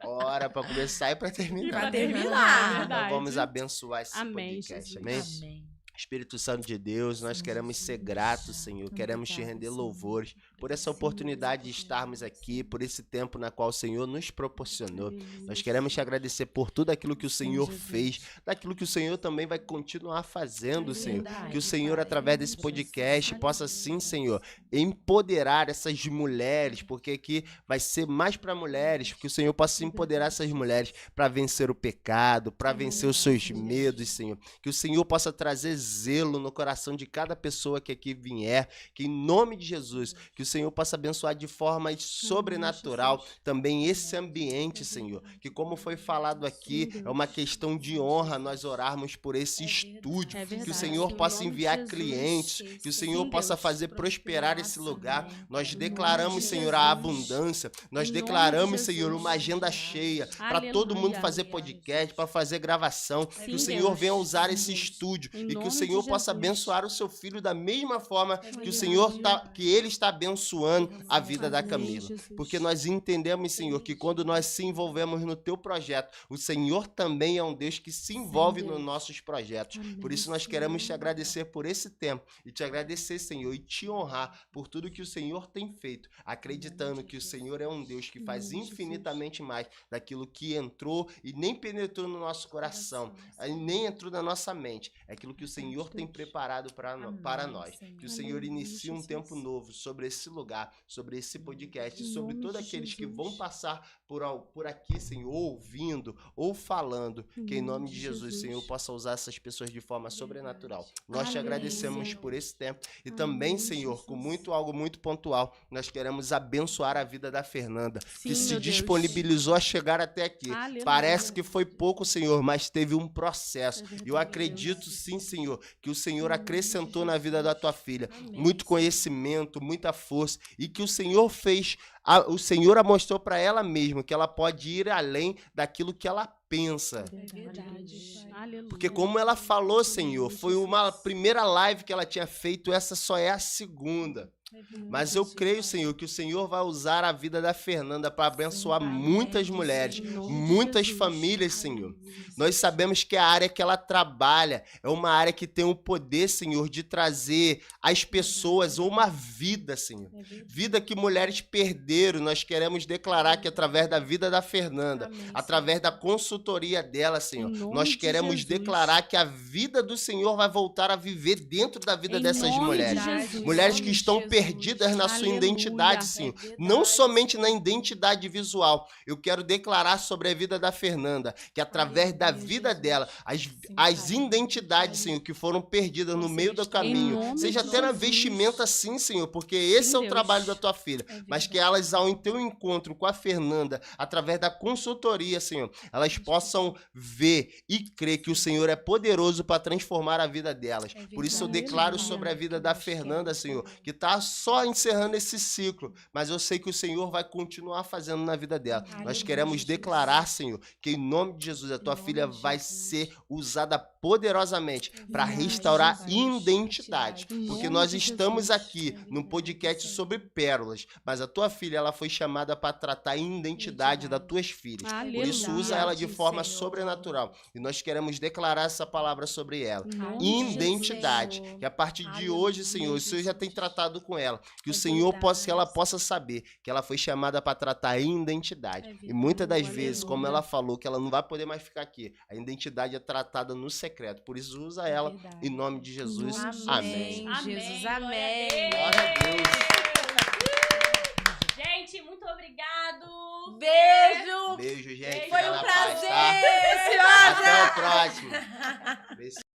Ora pra começar e pra terminar. Pra É terminar. verdade. Então vamos abençoar esse Amém, podcast, Jesus. amém? Amém. Espírito Santo de Deus, nós queremos ser gratos, Senhor. Queremos te render louvores por essa oportunidade de estarmos aqui, por esse tempo na qual o Senhor nos proporcionou. Nós queremos te agradecer por tudo aquilo que o Senhor fez, daquilo que o Senhor também vai continuar fazendo, Senhor. Que o Senhor, através desse podcast, possa sim, Senhor, empoderar essas mulheres, porque aqui vai ser mais para mulheres, que o Senhor possa empoderar essas mulheres para vencer o pecado, para vencer os seus medos, Senhor. Que o Senhor possa trazer zelo no coração de cada pessoa que aqui vier, que em nome de Jesus, que o Senhor possa abençoar de forma sobrenatural também esse ambiente, Senhor, que como foi falado aqui, é uma questão de honra nós orarmos por esse estúdio, É que o verdade. Senhor Em possa nome de enviar Jesus. clientes, que o Senhor Sim, possa Deus. fazer prosperar esse lugar. Nós Em declaramos, nome de Senhor, a Jesus. abundância, nós Em nome declaramos, de Senhor, Jesus. uma agenda cheia para todo Aleluia. mundo fazer podcast, para fazer gravação, que o Sim, Senhor Deus. venha usar esse estúdio Em e que nome o de Senhor possa Jesus. abençoar o seu filho da mesma forma que o verdade. Senhor que ele está abençoando a vida da Amém, Camila. Jesus. Porque nós entendemos, Senhor, que quando nós se envolvemos no teu projeto, o Senhor também é um Deus que se envolve nos nossos projetos. Amém, Por isso nós queremos te agradecer por esse tempo e te agradecer, Senhor, e te honrar por tudo que o Senhor tem feito, acreditando que o Senhor é um Deus que faz infinitamente mais daquilo que entrou e nem penetrou no nosso coração, e nem entrou na nossa mente. É aquilo que o Senhor tem preparado para nós. Que o Senhor inicie um tempo novo sobre esse lugar, sobre esse podcast, Em sobre nome todos de aqueles que Jesus. vão passar por aqui, Senhor, ouvindo ou falando, que em nome de Jesus, Senhor, possa usar essas pessoas de forma sobrenatural. Nós te Amém, agradecemos Senhor. por esse tempo e também, Senhor, com algo muito pontual, nós queremos abençoar a vida da Fernanda, Sim, que se meu Deus. disponibilizou a chegar até aqui. Aleluia. Parece que foi pouco, Senhor, mas teve um processo. É verdade, Eu acredito sim, Senhor, que o Senhor acrescentou na vida da tua filha Amém. muito conhecimento, muita força e que o Senhor fez, o Senhor a mostrou para ela mesma que ela pode ir além daquilo que ela pensa. É verdade. Aleluia. Porque como ela falou, Senhor, foi uma primeira live que ela tinha feito, essa só é a segunda. Mas eu creio, Senhor, que o Senhor vai usar a vida da Fernanda para abençoar muitas mulheres, muitas famílias, Senhor. Nós sabemos que a área que ela trabalha é uma área que tem o poder, Senhor, de trazer às pessoas uma vida, Senhor. Vida que mulheres perderam. Nós queremos declarar que através da vida da Fernanda, através da consultoria dela, Senhor, Em nome nós de queremos Jesus. declarar que a vida do Senhor vai voltar a viver dentro da vida Em dessas nome de mulheres. Jesus. Mulheres que estão perdidas na sua Aleluia. identidade, Senhor. Não somente na identidade visual. Eu quero declarar sobre a vida da Fernanda, que através da vida dela, as identidades, Senhor, que foram perdidas no meio do caminho, nome seja de até na Jesus. vestimenta, sim, Senhor, porque esse é o Deus. trabalho da tua filha. Mas que elas, ao teu encontro com a Fernanda, através da consultoria, Senhor, elas possam ver e crer que o Senhor é poderoso para transformar a vida delas. Por isso eu declaro sobre a vida da Fernanda, Senhor, que está só encerrando esse ciclo, mas eu sei que o Senhor vai continuar fazendo na vida dela. Nós queremos declarar, Senhor, que em nome de Jesus a tua filha vai ser usada poderosamente para restaurar identidade, porque nós estamos aqui num podcast sobre pérolas, mas a tua filha ela foi chamada para tratar a identidade das tuas filhas. Por isso usa ela de forma sobrenatural e nós queremos declarar essa palavra sobre ela. Em nome de Identidade. Jesus. E a partir de hoje, Senhor, o Senhor já tem tratado com com ela. Que o É Senhor possa, que ela verdade. possa saber que ela foi chamada para tratar a identidade. É E muitas das verdade, vezes, como aleluia. ela falou, que ela não vai poder mais ficar aqui. A identidade é tratada no secreto. Por isso, usa ela verdade. em nome de Jesus. Amém. Amém. Jesus, glória a amém. Deus. Glória a Deus. Gente, muito obrigado. Beijo! Beijo, gente. Foi Fica um na paz, prazer, tá? senhora! Até o próximo. Beijo.